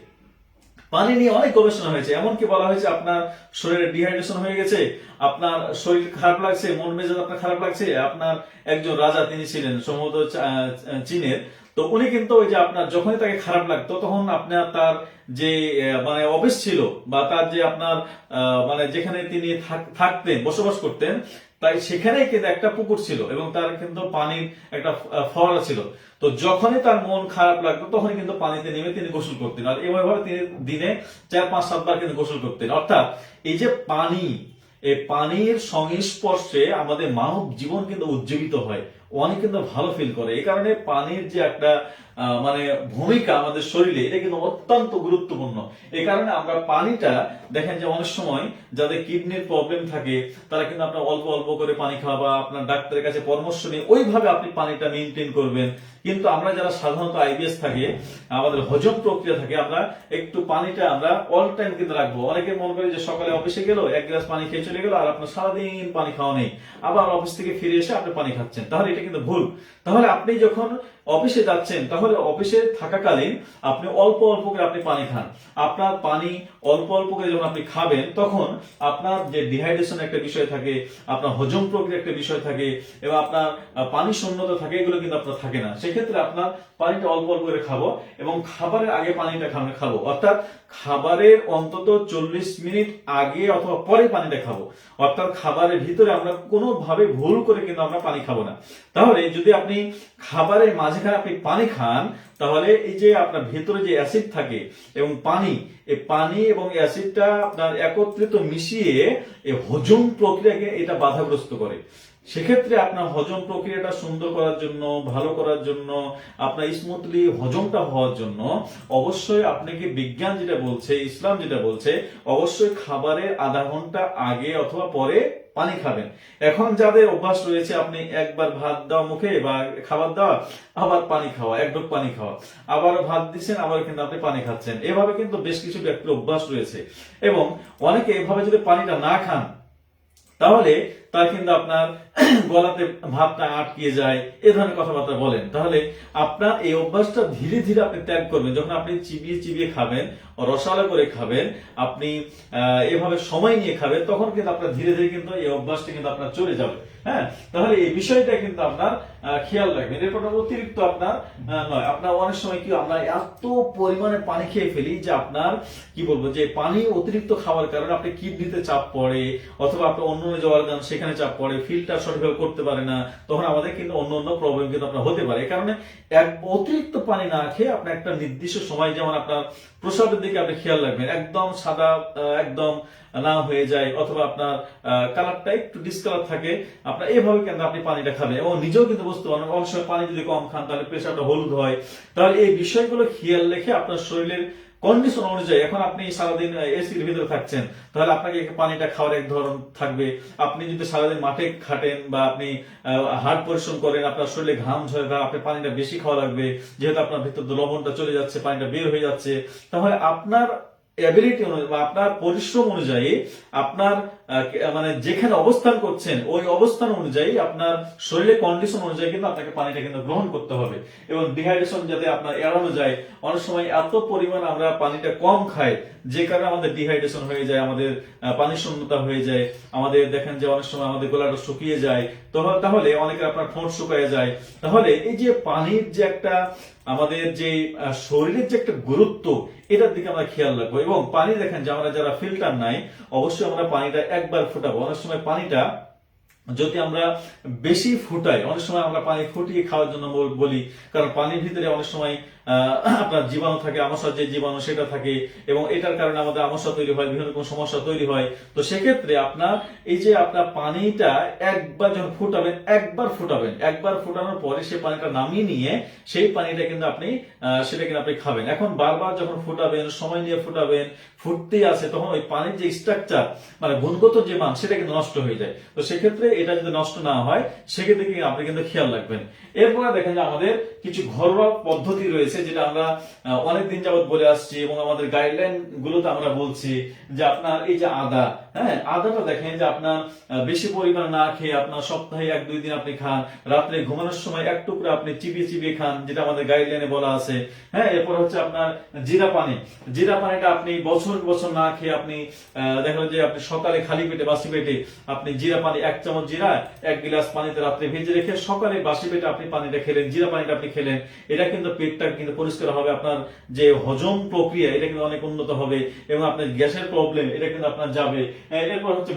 এমনকি বলা হয়েছে আপনার শরীরে ডিহাইড্রেশন হয়ে গেছে, আপনার শরীর খারাপ লাগছে, মন মেজাজ আপনার খারাপ লাগছে। আপনার একজন রাজা, তিনি ছিলেন সম্ভবত চীনের, তো উনি কিন্তু ওই যে আপনার যখনই তাকে খারাপ লাগতো, তখন আপনার তার যে মানে অফিস ছিল, বা তার যে আপনার মানে যেখানে তিনি থাকতেন, বসবাস করতেন, তাই সেখানেই কিন্তু একটা পুকুর ছিল, এবং তার কিন্তু পানির একটা ফোয়ারা ছিল। তো যখনই তার মন খারাপ লাগতো, তখনই কিন্তু পানিতে নেমে তিনি গোসল করতেন, আর এভাবে তিনি দিনে 4-5-7 বার কিন্তু গোসল করতেন। অর্থাৎ এই যে পানি, এই পানির সংস্পর্শে আমাদের মানব জীবন কিন্তু উজ্জীবিত হয়, অনেক কিন্তু ভালো ফিল করে। এই কারণে পানির যে একটা মানে ভূমিকা আমাদের শরীরে, এটা কিন্তু অত্যন্ত গুরুত্বপূর্ণ। এই কারণে আমরা পানিটা দেখেন যে অনেক সময় যাদের কিডনির প্রবলেম থাকে তারা কিন্তু আপনার অল্প অল্প করে পানি খাওয়া বা আপনার ডাক্তারের কাছে পরামর্শ নিয়ে ওইভাবে আপনি পানিটা মেনটেন করবেন। কিন্তু আমরা যারা সাধারণত আইবিএস থাকে, আমাদের হজম প্রক্রিয়া থাকে, আমরা একটু পানিটা আমরা অল টাইম কিন্তু রাখবো। অনেকে মনে করে যে সকালে অফিসে গেল, এক গ্লাস পানি খেয়ে চলে গেল, আর আপনার সারাদিন পানি খাওয়া নেই, আবার অফিস থেকে ফিরে এসে আপনি পানি খাচ্ছেন, তাহলে এটা কিন্তু ভুল। তাহলে আপনি যখন অফিসে যাচ্ছেন, তাহলে অফিসে থাকাকালীন আপনি অল্প অল্প করে আপনি পানি খান। আপনার পানি অল্প অল্প করে যখন আপনি খাবেন, তখন আপনার যে ডিহাইড্রেশন একটা বিষয় থাকে, আপনার হজম প্রক্রিয়া একটা বিষয় থাকে, এবং আপনার পানি শূন্যতা থাকে, এগুলো কিন্তু আপনার থাকে না। সেক্ষেত্রে আপনার পানিটা অল্প অল্প করে খাবো, এবং খাবারের আগে পানিটা খাবো, অর্থাৎ খাবারের অন্তত 40 মিনিট আগে অথবা পরে পানিটা খাবো। অর্থাৎ খাবারের ভিতরে আমরা কোনোভাবে ভুল করে কিন্তু আমরা পানি খাবো না। তাহলে যদি আপনি খাবারের মাঝখানে আপনি পানি খান, তাহলে এই যে আপনার ভেতরে যে অ্যাসিড থাকে এবং পানি, এই পানি এবং অ্যাসিডটা আপনার একত্রিত মিশিয়ে এই হজম প্রক্রিয়াকে এটা বাধাগ্রস্ত করে। সেক্ষেত্রে আপনার হজম প্রক্রিয়াটা সুন্দর করার জন্য, ভালো করার জন্য, আপনার স্মুথলি হজমটা হওয়ার জন্য অবশ্যই আপনাকে বিজ্ঞান যেটা বলছে, ইসলাম যেটা বলছে, অবশ্যই খাবারের আধা ঘন্টা আগে অথবা পরে পানি খাবেন। এখন যাদের অভ্যাস রয়েছে আপনি একবার ভাত দেওয়া মুখে বা খাবার দেওয়া, আবার পানি খাওয়া, এক ঢোক পানি খাওয়া, আবার ভাত দিচ্ছেন, আবার কিন্তু আপনি পানি খাচ্ছেন, এভাবে কিন্তু বেশ কিছু ব্যক্তির অভ্যাস রয়েছে। এবং অনেকে এভাবে যদি পানিটা না খান, তাহলে তার কিন্তু আপনার গলাতে ভাতটা আটকিয়ে যায়, এ ধরনের কথাবার্তা বলেন। তাহলে আপনার এই অভ্যাসটা ধীরে ধীরে আপনি ত্যাগ করবেন। যখন আপনি চিবিয়ে চিবিয়ে খাবেন, রসালো করে খাবেন, আপনি এভাবে সময় নিয়ে খাবেন, তখন কিন্তু আপনার ধীরে ধীরে কিন্তু এই অভ্যাসটা কিন্তু আপনার চলে যাবে। হ্যাঁ, তাহলে এই বিষয়টা কিন্তু আপনার খেয়াল রাখবেন। এরপর অতিরিক্ত আপনার নয়। আপনার অনেক সময় কি আমরা এত পরিমাণে পানি খেয়ে ফেলি যে আপনার কি বলবো, যে পানি অতিরিক্ত খাওয়ার কারণে আপনি কিডনিতে চাপ পড়ে, অথবা আপনার অন্য যে অর্গান সেখানে চাপ পড়ে, ফিল্টার সঠিকভাবে করতে পারে না, তখন আমাদের কিন্তু অন্য অন্য প্রবলেম কিন্তু আপনার হতে পারে। এই কারণে অতিরিক্ত পানি না খেয়ে আপনি একটা নির্দিষ্ট সময়, যেমন আপনার প্রসাবের দিকে আপনি খেয়াল রাখবেন, একদম সাদা একদম না হয়ে যায়, অথবা আপনার কালারটা একটু ডিসকালার থাকে, আপনার এভাবে কিন্তু আপনি পানিটা খাবেন। এবং নিজেও কিন্তু বুঝতে পারবেন, অনেক সময় পানি যদি কম খান তাহলে প্রেশারটা হলুদ হয়। তাহলে এই বিষয়গুলো খেয়াল রেখে আপনার শরীরের কন্ডিশন অনুযায়ী, এখন আপনি সারাদিন এসির ভিতরে থাকছেন, তাহলে আপনাকে পানিটা খাওয়ার এক ধরন থাকবে। আপনি যদি সারাদিন মাঠে খাটেন বা আপনি হার্ড পরিশ্রম করেন, আপনার শরীরে ঘাম ঝরে, তাহলে আপনি পানিটা বেশি খাওয়া লাগবে, যেহেতু আপনার ভিতর লবণটা চলে যাচ্ছে, পানিটা বের হয়ে যাচ্ছে। তাহলে আপনার এবিলিটি অনুযায়ী বা আপনার পরিশ্রম অনুযায়ী, আপনার মানে যেখানে অবস্থান করছেন ওই অবস্থান অনুযায়ী, আপনার শরীরের কন্ডিশন অনুযায়ী কিন্তু আপনাকে পানিটা কিন্তু গ্রহণ করতে হবে। এবং ডিহাইড্রেশন যাতে আপনার এড়ানো যায়। অনেক সময় এত পরিমাণ আমরা পানিটা কম খাই, যে কারণে আমাদের ডিহাইড্রেশন হয়ে যায়, আমাদের পানি শূন্যতা হয়ে যায়, আমাদের দেখেন যে অনেক সময় আমাদের গলাটা শুকিয়ে যায়, তাহলে অনেকের আপনার ঠোঁট শুকিয়ে যায়। তাহলে এই যে পানির যে একটা আমাদের যে শরীরের যে একটা গুরুত্ব, এটার দিকে আমরা খেয়াল রাখবো। এবং পানি দেখেন যে আমরা যারা ফিল্টার নাই, অবশ্যই আমরা পানিটা একবার ফুটাবো। অনেক সময় পানিটা যদি আমরা বেশি ফুটাই, অনেক সময় আমরা পানি ফুটিয়ে খাওয়ার জন্য বলি, কারণ পানির ভিতরে অনেক সময় আপনার জীবাণু থাকে, আমশার যে জীবাণু সেটা থাকে, এবং এটার কারণে আমাদের আমশা তৈরি হয়, বিভিন্ন রকম সমস্যা তৈরি হয়। তো সেক্ষেত্রে আপনার এই যে আপনার পানিটা একবার যখন ফুটাবেন, একবার ফুটানোর পরে সেই পানিটা নামিয়ে নিয়ে সেই পানিটা কিন্তু আপনি সেটা কিন্তু আপনি খাবেন। এখন বারবার যখন ফুটাবেন, সময় নিয়ে ফুটাবেন, ফুটতেই আছে, তখন ওই পানির যে স্ট্রাকচার মানে গুণগত যে মান, সেটা কিন্তু নষ্ট হয়ে যায়। তো সেক্ষেত্রে এটা যদি নষ্ট না হয়, সেক্ষেত্রে আপনি কিন্তু খেয়াল রাখবেন। এরপরে দেখেন যে আমাদের কিছু ঘরোয়া পদ্ধতি রয়েছে, যেটা আমরা অনেকদিন যাবত বলে আসছি, এবং আমাদের গাইডলাইন গুলোতে আমরা বলছি যে আপনার এই যে আদা, হ্যাঁ, আদাটা দেখেন যে আপনার বেশি পরিমাণ না খেয়ে আপনার সপ্তাহে 1-2 দিন আপনি খান, রাত্রে ঘুমানোর সময় এক টুকরা আপনি চিবিয়ে চিবিয়ে খান, যেটা আমাদের গাইডলাইনে বলা আছে। হ্যাঁ, এরপর হচ্ছে আপনার জিরা পানিটা আপনি বছর বছর না খেয়ে আপনি দেখা যায় যে আপনি সকালে খালি পেটে, বাসি পেটে আপনি জিরা পানি 1 চামচ জিরা 1 গ্লাস পানিতে রাত্রে ভেজে রেখে সকালে বাসি পেটে আপনি পানিটা খেলেন, জিরা পানিটা আপনি খেলেন, এটা কিন্তু পেটটা কিন্তু পরিষ্কার হবে, আপনার যে হজম প্রক্রিয়া এটা কিন্তু অনেক উন্নত হবে, এবং আপনার গ্যাসের প্রবলেম এটা কিন্তু আপনার যাবে। এরপর হচ্ছে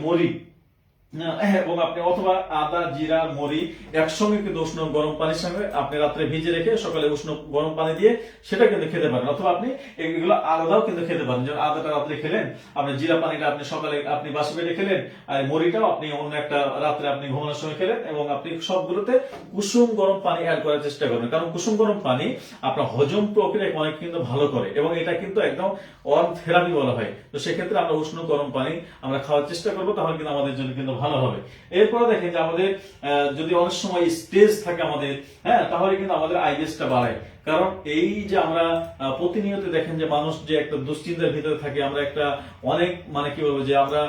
এবং আপনি অথবা আদা, জিরা, মরি একসঙ্গে কিন্তু উষ্ণ গরম পানির সঙ্গে আপনি রাত্রে ভিজে রেখে সকালে উষ্ণ গরম পানি দিয়ে সেটা কিন্তু খেতে পারেন, অথবা আপনি এগুলো আলাদাও কিন্তু খেতে পারেন। যেমন আদাটা রাত্রে খেলেন, আপনি জিরা পানিটা আপনি সকালে আপনি বাসি পেটে খেলেন, আর মরিটাও আপনি অন্য একটা রাত্রে আপনি ঘুমানোর সময় খেলেন, এবং আপনি সবগুলোতে কুসুম গরম পানি অ্যাড করার চেষ্টা করবেন, কারণ কুসুম গরম পানি আপনার হজম প্রক্রিয়া অনেক কিন্তু ভালো করে, এবং এটা কিন্তু একদম ওয়ার্ম থেরাপি বলা হয়। তো সেক্ষেত্রে আমরা উষ্ণ গরম পানি আমরা খাওয়ার চেষ্টা করবো, তাহলে কিন্তু আমাদের জন্য কিন্তু ভালো হবে। এরপরে দেখেন যে আমাদের যদি অনেক সময় স্ট্রেস থাকে আমাদের, হ্যাঁ, তাহলে কিন্তু আমাদের আইবিএসটা বাড়ায়। কারণ এই যে আমরা প্রতিনিয়ত দেখেন যে মানুষ যে একটা দুশ্চিন্তার ভিতরে থাকে, আমরা একটা অনেক মানে কি বলবো যে আমরা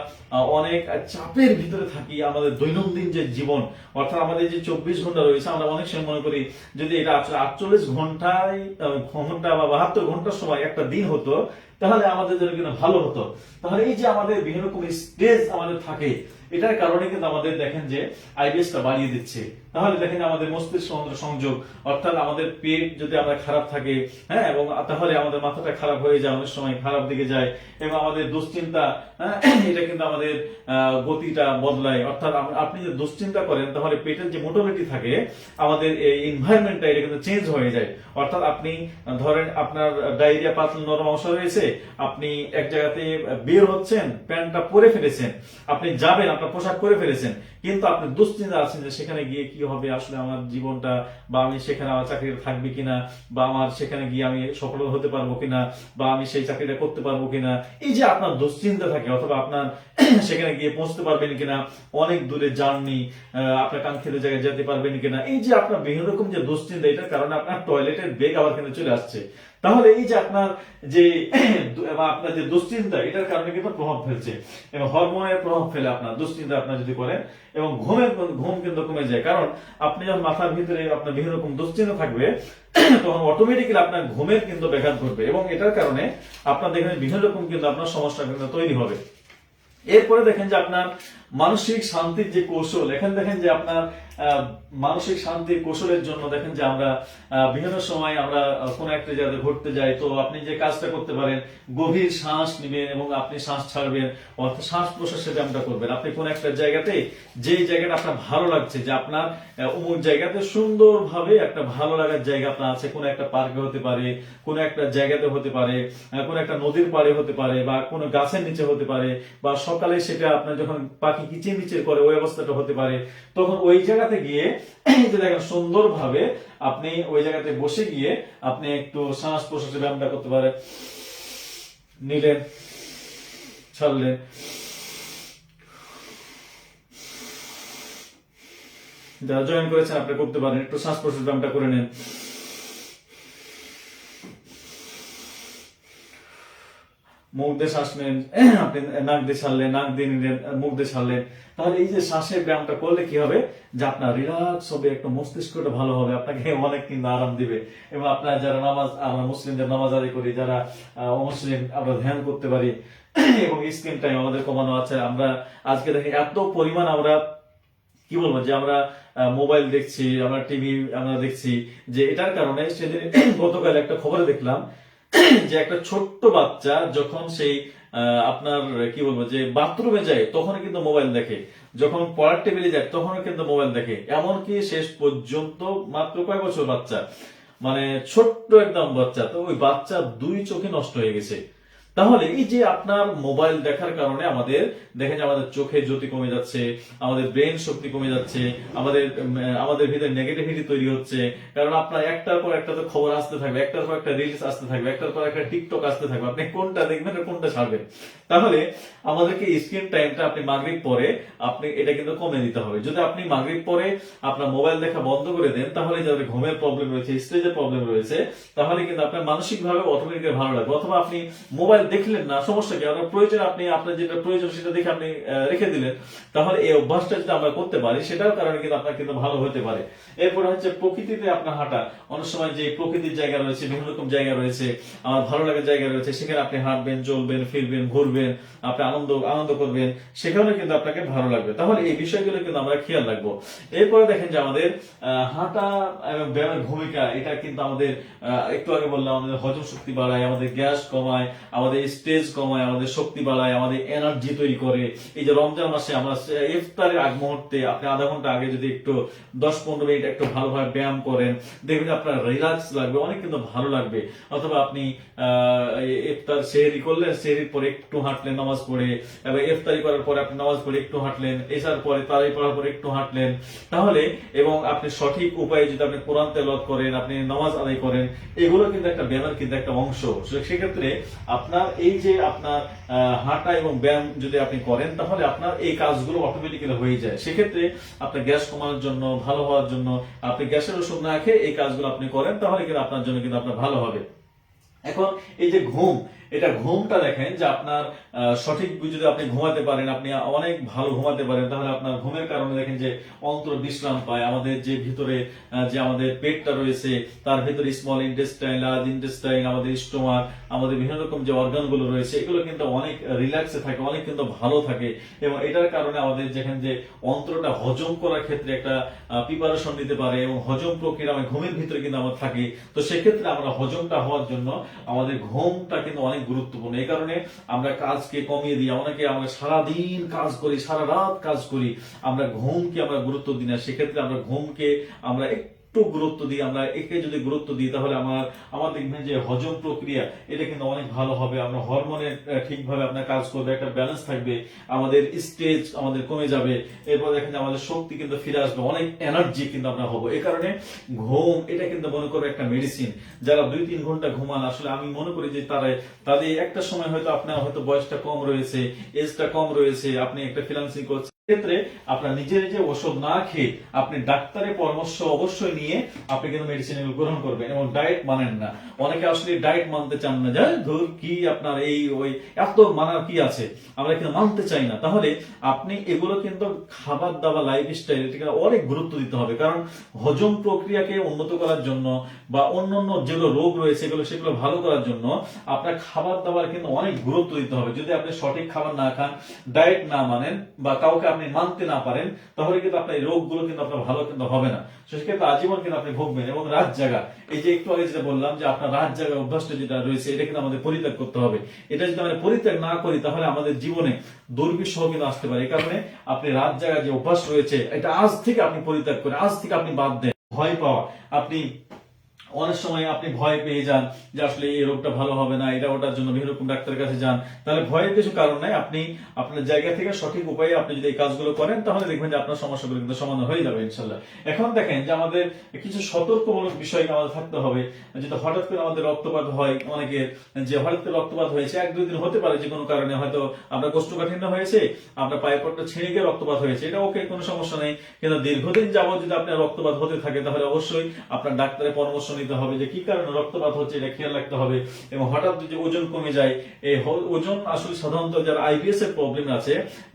অনেক চাপের ভিতরে থাকি। আমাদের দৈনন্দিন যে জীবন, অর্থাৎ আমাদের যে 24 ঘন্টা রয়েছে, আমরা অনেক সময় মনে করি যদি এটা 48 ঘন্টায় ঘন্টা বা 72 ঘন্টার সময় একটা দিন হতো, তাহলে আমাদের জন্য কিন্তু ভালো হতো। তাহলে এই যে আমাদের বিভিন্ন রকম স্ট্রেস আমাদের থাকে, এটার কারণে কিন্তু আমাদের দেখেন যে আইবিএসটা বাড়িয়ে দিচ্ছে। তাহলে দেখেন আমাদের মস্তিষ্ক সংযোগ, অর্থাৎ আমাদের পেট যদি আমরা খারাপ থাকে, হ্যাঁ, এবং তাহলে আমাদের মাথাটা খারাপ হয়ে যায়, অনেক সময় খারাপ দিকে যায়, এবং আমাদের দুশ্চিন্তা, এটা কিন্তু আমাদের গতিটা বদলায়। অর্থাৎ আপনি যে দুশ্চিন্তা করেন, তাহলে পেটের যে মোটিলিটি থাকে, আমাদের এই এনভায়রনমেন্টটা এটা কিন্তু চেঞ্জ হয়ে যায়। অর্থাৎ আপনি ধরেন আপনার ডায়রিয়া পাতলা নরম অংশ রয়েছে, আপনি এক জায়গাতে বের হচ্ছেন, প্যান্টটা পরে ফেলেছেন, আপনি যাবেন, আপনার পোশাক পরে ফেলেছেন, কিন্তু আপনি দুশ্চিন্তা আছেন যে সেখানে গিয়ে কি হবে আসলে আমার জীবনটা, বা আমি সেখানে আমার চাকরিটা থাকবে কিনা, বা আমার সেখানে গিয়ে আমি সফল হতে পারবো কিনা, বা আমি সেই চাকরিটা করতে পারবো কিনা, এই যে আপনার দুশ্চিন্তা থাকে, অথবা আপনার সেখানে গিয়ে পৌঁছতে পারবেন কিনা, অনেক দূরে জার্নি, আপনার কাঙ্ক্ষিত জায়গায় যেতে পারবেন কিনা, এই যে আপনার বিভিন্ন রকম যে দুশ্চিন্তা, এটার কারণে আপনার টয়লেটের বেগ আবার কিন্তু চলে আসছে। তাহলে এই যে আপনার যে আপনার যে দুশ্চিন্তা, এটার কারণে কিন্তু প্রভাব ফেলছে, এবং হরমোনের প্রভাব ফেলে আপনার দুশ্চিন্তা আপনার যদি করেন, এবং ঘুম কিন্তু কমে যায়। কারণ আপনি যখন মাথার ভিতরে আপনার বিভিন্ন রকম দুশ্চিন্তা থাকবে, তখন অটোমেটিক্যালি আপনার ঘুমের কিন্তু ব্যাঘাত ঘটবে, এবং এটার কারণে আপনার দেখেন বিভিন্ন রকম কিন্তু আপনার সমস্যা কিন্তু তৈরি হবে। এরপরে দেখেন যে আপনার মানসিক শান্তির যে কৌশল, এখানে দেখেন যে আপনার মানসিক শান্তির কৌশলের জন্য দেখেন যে আমরা বিভিন্ন সময় আমরা কোন একটা জায়গায় ঘুরতে যাই, তো আপনি যে কাজটা করতে পারেন, গভীর শ্বাস নেবেন এবং আপনি শ্বাস ছাড়বেন, অর্থাৎ শ্বাস প্রশ্বাসের ব্যায়ামটা করবেন। আপনি কোন একটা জায়গাতে, যে জায়গাটা আপনার ভালো লাগছে, যে আপনার অমুক জায়গাতে সুন্দরভাবে একটা ভালো লাগার জায়গা আপনার আছে, কোন একটা পার্কে হতে পারে, কোন একটা জায়গাতে হতে পারে, কোন একটা নদীর পাড়ে হতে পারে, বা কোনো গাছের নিচে হতে পারে, বা সকালে সেটা আপনার যখন পাখি কিচিরমিচির করে ওই অবস্থাটা হতে পারে, তখন ওই জায়গাতে গিয়ে যে দেখেন সুন্দরভাবে আপনি ওই জায়গাতে বসে গিয়ে আপনি একটু শ্বাস প্রশ্বাসের ব্যায়ামটা করতে পারেন। নিলেন, ছাড়লেন, যারা জয়েন করেছেন আপনি করতে পারেন, একটু শ্বাস প্রশ্বাস ব্যায়ামটা করে নেন। মুখ দিয়ে শ্বাস নেন, আপনি নাক দিয়ে ছাড়লেন, নাক দিয়ে নিলেন, মুখ দিয়ে ছাড়লেন। তাহলে এই যে শ্বাসের ব্যায়ামটা করলে কি হবে, যে আপনার রিল্যাক্স হবে, একটা মস্তিষ্কটা ভালো হবে, আপনাকে অনেক কিন্তু আরাম দিবে। এবং আপনার যারা নামাজ, আমরা মুসলিমদের নামাজ আদায় করি, যারা অমুসলিম আমরা ধ্যান করতে পারি, এবং স্ক্রিন টাইম আমাদের কমানো আছে। আমরা আজকে দেখি এত পরিমাণ আমরা কি বলবো যে আমরা মোবাইল দেখছি, আমরা টিভি আমরা দেখছি, যে এটার কারণে সেদিন গতকাল একটা খবরে দেখলাম যে একটা ছোট্ট বাচ্চা যখন সেই আপনার কি বলবো যে বাথরুমে যায়, তখন কিন্তু মোবাইল দেখে, যখন পড়ার টেবিলে যায় তখনও কিন্তু মোবাইল দেখে, এমনকি শেষ পর্যন্ত মাত্র কয় বছর বাচ্চা, মানে ছোট্ট একদম বাচ্চা, তো ওই বাচ্চা দুই চোখে নষ্ট হয়ে গেছে। তাহলে এই যে আপনার মোবাইল দেখার কারণে আমাদের দেখেন যে আমাদের চোখের জ্যোতি কমে যাচ্ছে, আমাদের ব্রেন শক্তি কমে যাচ্ছে, আমাদের ভিতরে নেগেটিভিটি তৈরি হচ্ছে। কারণ আপনার একটার পর একটা তো খবর আসতে থাকবে, একটার পর একটা রিলস আসতে থাকবে, একটার পর একটা টিকটক আসতে থাকবে, আপনি কোনটা দেখবেন আর কোনটা ছাড়বেন। তাহলে আমাদেরকে স্ক্রিন টাইমটা আপনি মাগরিব পরে আপনি এটা কিন্তু কমে দিতে হবে। যদি আপনি মাগরিব পরে আপনার মোবাইল দেখা বন্ধ করে দেন, তাহলে যাদের ঘুমের প্রবলেম রয়েছে, স্ট্রেসের প্রবলেম রয়েছে, তাহলে কিন্তু আপনার মানসিকভাবে অটোমেটিক্যালি ভালো লাগবে। অথবা আপনি মোবাইল দেখলেন না, সমস্যা কি, আপনার প্রয়োজন, আপনি আপনার যেটা প্রয়োজন সেটা দেখে আপনি রেখে দিলেন। তাহলে এই অভ্যাসটা যদি আমরা করতে পারি, সেটার কারণে কিন্তু আপনার কিন্তু ভালো হতে পারে। এরপরে হচ্ছে প্রকৃতিতে আপনার হাঁটা। অনেক সময় যে প্রকৃতির জায়গা রয়েছে, বিভিন্ন রকম জায়গা রয়েছে, আমার ভালো লাগার জায়গা রয়েছে, সেখানে আপনি হাঁটবেন, চলবেন, ফিরবেন, ঘুরবেন, হাসবেন, আপনি আনন্দ আনন্দ করবেন, সেখানেও কিন্তু আপনাকে ভালো লাগবে। তাহলে এই বিষয়গুলো কিন্তু আমরা খেয়াল রাখবো। এরপরে দেখেন যে আমাদের হাঁটা এবং ব্যায়ামের ভূমিকা, এটা কিন্তু আমাদের একটু আগে বললাম, আমাদের হজম শক্তি বাড়ায়, আমাদের গ্যাস কমায়, আমাদের স্ট্রেস কমায়, আমাদের শক্তি বাড়ায়, আমাদের এনার্জি তৈরি করে। এই যে রমজান মাসে আমরা ইফতারের আগ মুহূর্তে আপনি আধা ঘন্টা আগে যদি একটু 10-15 মিনিট একটু ভালোভাবে ব্যায়াম করেন, দেখবেন আপনার রিল্যাক্স লাগবে, অনেক কিন্তু ভালো লাগবে। অথবা আপনি ইফতার সেহরি করলেন, সেহরির পরে একটু হাঁটলেন নামাজ পড়ে, এবং ইফতারি করার পরে আপনি নামাজ পড়ে একটু হাঁটলেন, এসার পরে তারাই পড়ার পরে একটু হাঁটলেন, তাহলে এবং আপনি সঠিক উপায়ে যদি আপনি কোরআন তেলাওয়াত করেন, আপনি নামাজ আদায় করেন, এগুলো কিন্তু একটা ব্যায়ামের কিন্তু একটা অংশ। সেক্ষেত্রে আপনার এই যে আপনার হাঁটা এবং ব্যায়াম যদি আপনি করেন, তাহলে আপনার এই কাজগুলো অটোমেটিক্যালি হয়ে যায়। সেক্ষেত্রে আপনার গ্যাস কমানোর জন্য, ভালো হওয়ার জন্য, আপনি গ্যাসের ওষুধ না খেয়ে এই কাজগুলো আপনি করেন, তাহলে কিন্তু আপনার জন্য কিন্তু আপনার ভালো হবে। এখন এই যে ঘুম, এটা ঘুমটা দেখেন যে আপনার সঠিক যদি আপনি ঘুমাতে পারেন, আপনি অনেক ভালো ঘুমাতে পারেন, তাহলে আপনার ঘুমের কারণে দেখেন যে অন্তর বিশ্রাম পায়। আমাদের যে ভিতরে যে আমাদের পেটটা রয়েছে, তার ভিতরে স্মল ইন্টেস্টাইন, লার্জ ইন্টেস্টাইন, আমাদের স্টোমাক, আমাদের বিভিন্ন রকম যে অর্গানগুলো রয়েছে, এগুলো কিন্তু অনেক রিল্যাক্সে থাকে, অনেক কিন্তু ভালো থাকে। এবং এটার কারণে আমাদের যেখানে যে অন্ত্রটা হজম করার ক্ষেত্রে একটা প্রিপারেশন নিতে পারে, এবং হজম প্রক্রিয়া আমার ঘুমের ভিতরে কিন্তু আমরা থাকি। তো সেক্ষেত্রে আমরা হজমটা হওয়ার জন্য আমাদের ঘুমটা কিন্তু অনেক গুরুত্বপূর্ণ। এই কারণে আমরা কাজকে কমিয়ে দিই, অনেকে আমরা সারাদিন কাজ করি, সারা রাত কাজ করি, আমরা ঘুমকে আমরা গুরুত্ব দিই না। সেক্ষেত্রে আমরা ঘুমকে আমরা একটু গুরুত্ব দিই, আমরা একে যদি গুরুত্ব দিই, তাহলে আমার দেখবেন যে হজম প্রক্রিয়া এটা কিন্তু অনেক ভালো হবে। আমরা হরমোনের ঠিকভাবে আপনার কাজ করবে, একটা ব্যালেন্স থাকবে, আমাদের স্ট্রেস আমাদের কমে যাবে, এরপর দেখেন আমাদের শক্তি কিন্তু ফিরে আসবে, অনেক এনার্জি কিন্তু আমরা হবো। এই কারণে ঘুম এটা কিন্তু মনে করো একটা মেডিসিন। যারা 2-3 ঘন্টা ঘুমান, আসলে আমি মনে করি যে তাদের একটা সময় হয়তো আপনার হয়তো বয়সটা কম রয়েছে, এজটা কম রয়েছে, আপনি একটা ফ্রিল্যান্সিং করছেন, ক্ষেত্রে আপনার নিজে নিজে ওষুধ না খেয়ে আপনি ডাক্তারের পরামর্শ অবশ্যই নিয়ে আপনি কিন্তু মেডিসিন গ্রহণ করবেন, এবং ডায়েট মানেন না। অনেকে আসলে ডায়েট মানতে চান না, যে ধর কি আপনার এই ওই এত মানার কি আছে, আমরা কিন্তু মানতে চাই না। তাহলে আপনি এগুলো কিন্তু খাবার দাবার, লাইফ স্টাইল, এটাকে অনেক গুরুত্ব দিতে হবে। কারণ হজম প্রক্রিয়াকে উন্নত করার জন্য বা অন্যান্য যেগুলো রোগ রয়েছে সেগুলো ভালো করার জন্য আপনার খাবার দাবার কিন্তু অনেক গুরুত্ব দিতে হবে। যদি আপনি সঠিক খাবার না খান, ডায়েট না মানেন, বা কাউকে আপনি মানতে না পারেন, তাহলে কিন্তু আপনার এই রোগগুলো কিন্তু আপনার ভালো কিন্তু হবে না। সেক্ষেত্রে আজীবন কিন্তু আপনি ভুগবেন। এবং রাত জাগা, এই যে একটু আগে যেটা বললাম যে আপনার রাত জাগা অভ্যাসটা যেটা রয়েছে, এটা কিন্তু আমাদের পরিত্যাগ করতে হবে। এটা যদি আমরা পরিত্যাগ না করি, তাহলে আমাদের জীবনে দুর্বিষহ কিন্তু আসতে পারে। এই কারণে আপনি রাত জাগা যে অভ্যাস রয়েছে, এটা আজ থেকে আপনি পরিত্যাগ করেন, আজ থেকে আপনি বাদ দেন। ভয় পাওয়া, আপনি অনেক সময় আপনি ভয় পেয়ে যান যে আসলে এই রোগটা ভালো হবে না, এটা ওটার জন্য বিভিন্ন রকম ডাক্তারের কাছে যান, তাহলে ভয়ের কিছু কারণ নাই। আপনি আপনার জায়গা থেকে সঠিক উপায়ে আপনি যদি এই কাজগুলো করেন, তাহলে দেখবেন যে আপনার সমস্যাগুলো কিন্তু সমাধান হয়ে যাবে ইনশাল্লাহ। এখন দেখেন যে আমাদের কিছু সতর্কমূলক বিষয় আমাদের থাকতে হবে। যেটা হঠাৎ করে আমাদের রক্তপাত হয়, অনেকের যে হঠাৎ করে রক্তপাত হয়েছে, 1-2 দিন হতে পারে যে কোনো কারণে, হয়তো আপনার কোষ্ঠকাঠিন্য হয়েছে, আপনার পায়ের পটটা ছিঁড়ে গিয়ে রক্তপাত হয়েছে, এটা ওকে, কোনো সমস্যা নেই। কিন্তু দীর্ঘদিন যাবত যদি আপনার রক্তপাত হতে থাকে, তাহলে অবশ্যই আপনার ডাক্তারের পরামর্শ নিতে হবে যে কি কারণে রক্তপাত হচ্ছে, এটা খেয়াল রাখতে হবে। এবং হঠাৎ যদি ওজন কমে যায়, এই ওজন আসলে সাধারণত যারা আইবিএস এর প্রবলেম আছে,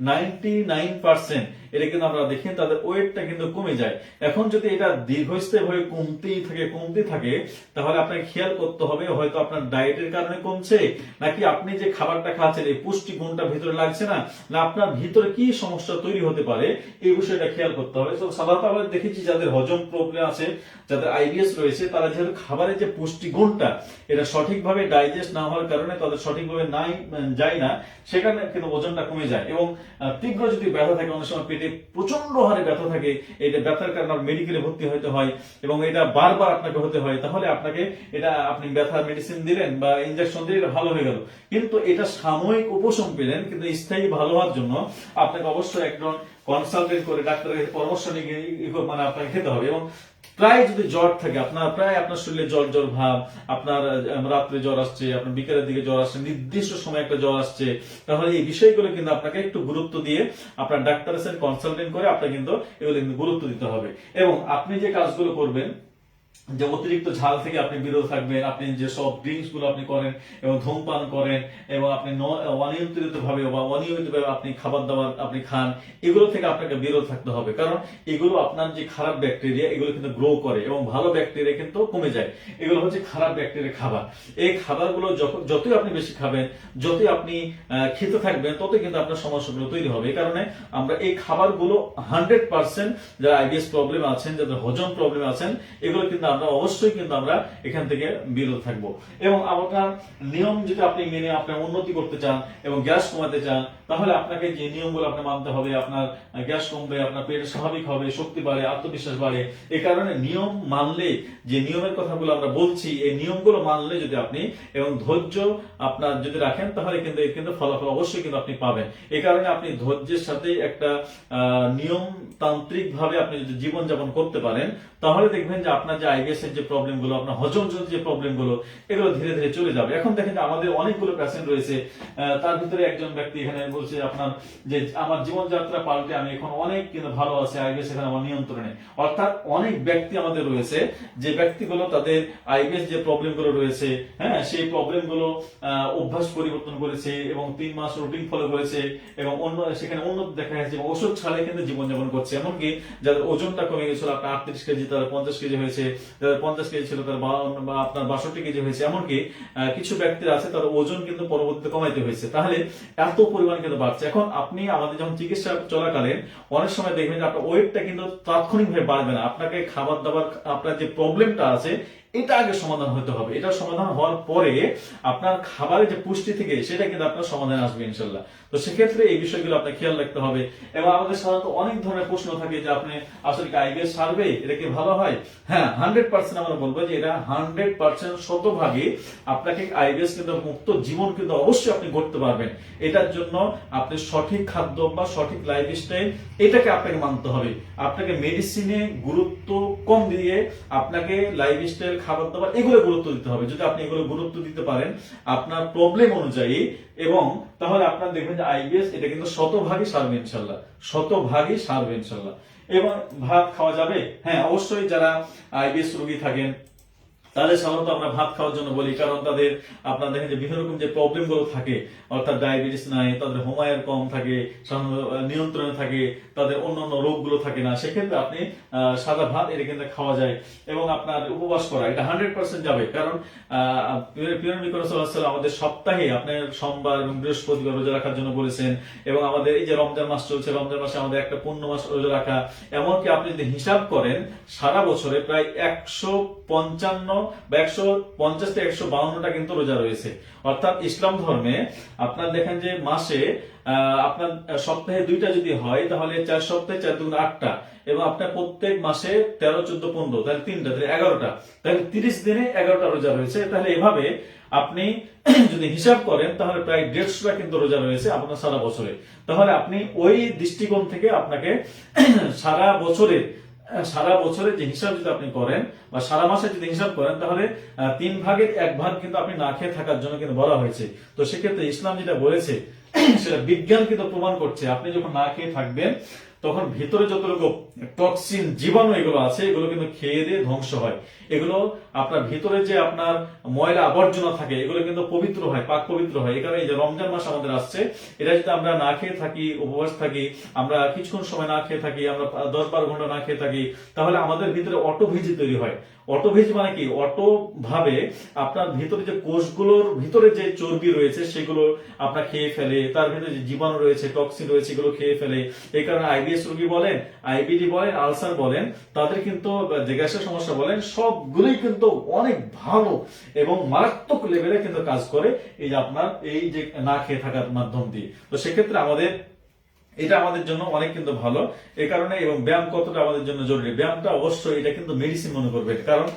99% এটা কিন্তু আমরা দেখি তাদের ওয়েটটা কিন্তু কমে যায়। এখন যদি এটা দীর্ঘস্থায়ী হয়ে কমতেই থাকে, তাহলে আপনাকে খেয়াল করতে হবে হয়তো আপনার ডায়েটের কারণে কমছে, নাকি আপনি যে খাবারটা খাচ্ছেন এই পুষ্টি গুণটা ভিতরে লাগছে না, না আপনার ভিতরে কি সমস্যা তৈরি হতে পারে, এই বিষয়টা খেয়াল করতে হবে। তো সাধারণত আমরা দেখেছি যাদের হজম প্রবলেম আছে, যাদের আইবিএস রয়েছে, তারা যেহেতু খাবারের যে পুষ্টি গুণটা এটা সঠিকভাবে ডাইজেস্ট না হওয়ার কারণে, তাদের সঠিকভাবে যায় না, সেখানে কিন্তু ওজনটা কমে যায়। এবং তীব্র যদি ব্যথা থাকে, অনেক সময় পেটে প্রচন্ড হারে ব্যথা থাকে, এটা ব্যথার কারণে মেডিকেলে ভর্তি হতে হয়, এবং এটা বারবার আপনাকে হতে হয়, তাহলে আপনাকে এটা আপনি ব্যথার মেডিসিন দিলেন বা ইনজেকশন দিলেন, এটা ভালো হয়ে গেল, কিন্তু এটা সাময়িক উপশম পেলেন, কিন্তু স্থায়ী ভালো হওয়ার জন্য আপনাকে অবশ্যই একজন কনসালটেন্ট করে ডাক্তারের পরামর্শ নিয়ে মানে আপনাকে খেতে হবে। এবং প্রায় যদি জ্বর থাকে, আপনার শরীরে জ্বর ভাব, আপনার রাত্রে জ্বর আসছে, আপনার বিকেলের দিকে জ্বর আসছে, নির্দিষ্ট সময় একটা জ্বর আসছে, তাহলে এই বিষয়গুলো কিন্তু আপনাকে একটু গুরুত্ব দিয়ে আপনার ডাক্তারের সাথে কনসালটেন্ট করে আপনাকে কিন্তু এগুলো কিন্তু গুরুত্ব দিতে হবে। এবং আপনি যে কাজগুলো করবেন, যে অতিরিক্ত ঝাল থেকে আপনি বিরত থাকবেন, আপনি যে সব ড্রিঙ্কস গুলো আপনি করেন এবং ধূমপান করেন এবং আপনি অনিয়ন্ত্রিত ভাবে বা অনিয়মিত ভাবে আপনি খাবার দাবার আপনি খান, এগুলো থেকে আপনাকে বিরত থাকতে হবে। কারণ এগুলো আপনার যে খারাপ ব্যাকটেরিয়া এগুলো কিন্তু গ্রো করে এবং ভালো ব্যাকটেরিয়া কিন্তু কমে যায়। এগুলো হচ্ছে খারাপ ব্যাকটেরিয়া খাবার। এই খাবারগুলো যতই আপনি বেশি খাবেন, যতই আপনি খেতে থাকবেন, ততই কিন্তু আপনার সমস্যাগুলো তৈরি হবে। এই কারণে আমরা এই খাবারগুলো 100% যারা আইবিএস প্রবলেম আছেন, যাদের হজম প্রবলেম আছেন, এগুলো কিন্তু আমরা অবশ্যই কিন্তু আমরা এখান থেকে বিরত থাকবো। এবং আপনার নিয়ম যদি আপনি মেনে আপনার উন্নতি করতে চান এবং গ্যাস কমাতে চান, তাহলে আপনাকে যে নিয়মগুলো আপনি মানতে হবে, আপনার গ্যাস কমবে, আপনার পেট স্বাভাবিক হবে, শক্তি বাড়ে, আত্মবিশ্বাস বাড়ে। এই কারণে নিয়ম মানলে, যে নিয়মের কথাগুলো আমরা বলছি, এই নিয়মগুলো মানলে যদি আপনি এবং ধৈর্য আপনার যদি রাখেন, তাহলে কিন্তু ফলাফল অবশ্যই কিন্তু আপনি পাবেন। এই কারণে আপনি ধৈর্যের সাথে একটা নিয়ম তান্ত্রিক ভাবে আপনি যদি জীবনযাপন করতে পারেন, তাহলে দেখবেন যে আপনার যে আইবিএস এর যে প্রবলেম গুলো, আপনার হজমজনিত যে প্রবলেম গুলো, এগুলো ধীরে ধীরে চলে যাবে। এখন দেখেন যে আমাদের অনেকগুলো পেশেন্ট রয়েছে, তার ভিতরে একজন ব্যক্তি এখানে বলছে আপনার যে আমার জীবনযাত্রা পাল্টে আমি এখন অনেক কিন্তু ভালো আছে, আইবিএস এখন আমার নিয়ন্ত্রণে। অর্থাৎ অনেক ব্যক্তি আমাদের রয়েছে, যে ব্যক্তিগুলো তাদের আইবিএস যে প্রবলেম গুলো রয়েছে, হ্যাঁ, সেই প্রবলেম গুলো অভ্যাস পরিবর্তন করেছে এবং 3 মাস রুটিন ফলো করেছে এবং সেখানে উন্নতি দেখা যাচ্ছে, ওষুধ ছাড়াই কিন্তু জীবনযাপন করছে। এমনকি যাদের ওজনটা কমে গেছিল, আপনার 38 কেজি তারা 50 কেজি হয়েছে, যাদের 50 কেজি ছিল তারা আপনার 62 কেজি হয়েছে। এমনকি কিছু ব্যক্তির আছে তার ওজন কিন্তু পরবর্তীতে কমাইতে হয়েছে। তাহলে এত পরিমাণ কিন্তু বাড়ছে। এখন আপনি আমাদের যখন চিকিৎসা চলাকালীন অনেক সময় দেখবেন যে আপনার ওয়েটটা কিন্তু তাৎক্ষণিকভাবে বাড়বে না। আপনাকে খাবার দাবার, আপনার যে প্রবলেমটা আছে এটা আগে সমাধান হতে হবে। এটা সমাধান হওয়ার পরে আপনার খাবারের যে পুষ্টি থেকে সেটা কিন্তু আপনার সমাধান আসবে ইনশাল্লাহ। তো সেক্ষেত্রে এই বিষয়গুলো আপনার খেয়াল রাখতে হবে। এবং আমাদের সাধারণত অনেক ধরনের প্রশ্ন থাকে যে আপনি আসলে কি আইবিএস সারবে, এটা কি ভালো হয়? হ্যাঁ, 100% আমরা বলবো যে এটা 100% শতভাগই আপনাকে আইবিএস কিন্তু মুক্ত জীবন কিন্তু অবশ্যই আপনি করতে পারবেন। এটার জন্য আপনি সঠিক খাদ্য বা সঠিক লাইফস্টাইল, এটাকে আপনাকে মানতে হবে। আপনাকে মেডিসিনে গুরুত্ব কম দিয়ে আপনাকে লাইফস্টাইল, খাবার দাবার, এগুলো গুরুত্ব দিতে হবে। যদি আপনি এগুলো গুরুত্ব দিতে পারেন আপনার প্রবলেম অনুযায়ী, এবং তাহলে আপনার দেখবেন যে আইবিএস এটা কিন্তু শতভাগই সারবে ইনশাল্লাহ, শতভাগই সারবে ইনশাল্লাহ। এবং ভাত খাওয়া যাবে? হ্যাঁ, অবশ্যই। যারা আইবিএস রোগী থাকেন তাদের সাধারণত আমরা ভাত খাওয়ার জন্য বলি, কারণ তাদের আপনার দেখেন যে বিভিন্ন রকম যে প্রবলেম গুলো থাকে, অর্থাৎ ডায়াবেটিস নাই, তাদের হোমায়ার কম থাকে, নিয়ন্ত্রণে থাকে, তাদের অন্যান্য রোগগুলো থাকে না, সেক্ষেত্রে আপনি সাদা ভাত এটা কিন্তু খাওয়া যায়। এবং আপনার উপবাস করা এটা 100% যাবে, কারণ আমাদের সপ্তাহে আপনার সোমবার এবং বৃহস্পতিবার রোজা রাখার জন্য বলেছেন। এবং আমাদের এই যে রমজান মাস চলছে, রমজান মাসে আমাদের একটা পূর্ণ মাস রোজা রাখা। এমনকি আপনি যদি হিসাব করেন সারা বছরে প্রায় 155 বা 150 থেকে 152টা কিন্তু রোজা রয়েছে। অর্থাৎ ইসলাম ধর্মে আপনার দেখেন যে মাসে আপনার সপ্তাহে 2টা যদি হয়, তাহলে 4 সপ্তাহে 4 দুগুণ 8টা, এবং আপনার প্রত্যেক মাসে 13, 14, 15, তাহলে 3টা, তাহলে 11টা, তাহলে 30 দিনে 11টা রোজা রয়েছে। তাহলে এভাবে আপনি যদি হিসাব করেন তাহলে প্রায় 150টা কিন্তু রোজা রয়েছে আপনার সারা বছরে। তাহলে আপনি ওই দৃষ্টিকোণ থেকে আপনাকে সারা বছরে যে হিসাব যদি আপনি করেন বা সারা মাসে যদি হিসাব করেন, তাহলে 3 ভাগের 1 ভাগ কিন্তু আপনি না খেয়ে থাকার জন্য কিন্তু বলা হয়েছে। তো সেক্ষেত্রে ইসলাম যেটা বলেছে সেটা বিজ্ঞান কিন্তু প্রমাণ করছে। আপনি যখন না খেয়ে থাকবেন তখন ভিতরে যতটুকু টক্সিন, জীবাণু এগুলো আছে, এগুলো কিন্তু খেয়ে দিয়ে ধ্বংস হয়। এগুলো আপনার ভিতরে যে আপনার ময়লা আবর্জনা থাকে, এগুলো কিন্তু পবিত্র হয়, পাক পবিত্র হয়। এই কারণে এই যে রমজান মাস আমাদের আসছে, এটা যদি আমরা না খেয়ে থাকি, উপবাস থাকি, আমরা কিছুক্ষণ সময় না খেয়ে থাকি, আমরা 10-12 ঘন্টা না খেয়ে থাকি, তাহলে আমাদের ভিতরে অটোভিজি তৈরি হয়। অটোভিজি মানে কি? অটো ভাবে আপনার ভিতরে যে কোষগুলোর ভিতরে যে চর্বি রয়েছে সেগুলো আপনার খেয়ে ফেলে, তার ভিতরে যে জীবাণু রয়েছে, টক্সিন রয়েছে, এগুলো খেয়ে ফেলে। এই কারণে আইবিএস রোগী বলেন, আইবিডি বলেন, আলসার বলেন, তাদের কিন্তু যে গ্যাসের সমস্যা বলেন, সবগুলোই কিন্তু অনেক ভালো এবং মারাত্মক লেভেলে কিন্তু কাজ করে এই যে আপনার এই যে না খেয়ে থাকার মাধ্যম দিয়ে। তো সেক্ষেত্রে এটা আমাদের জন্য অনেক কিন্তু ভালো। এই কারণে, এবং ব্যায়াম কতটা আমাদের জন্য জরুরি, ব্যায়ামটা অবশ্যই এটা কিন্তু মেডিসিন মনে করবেন। কারণ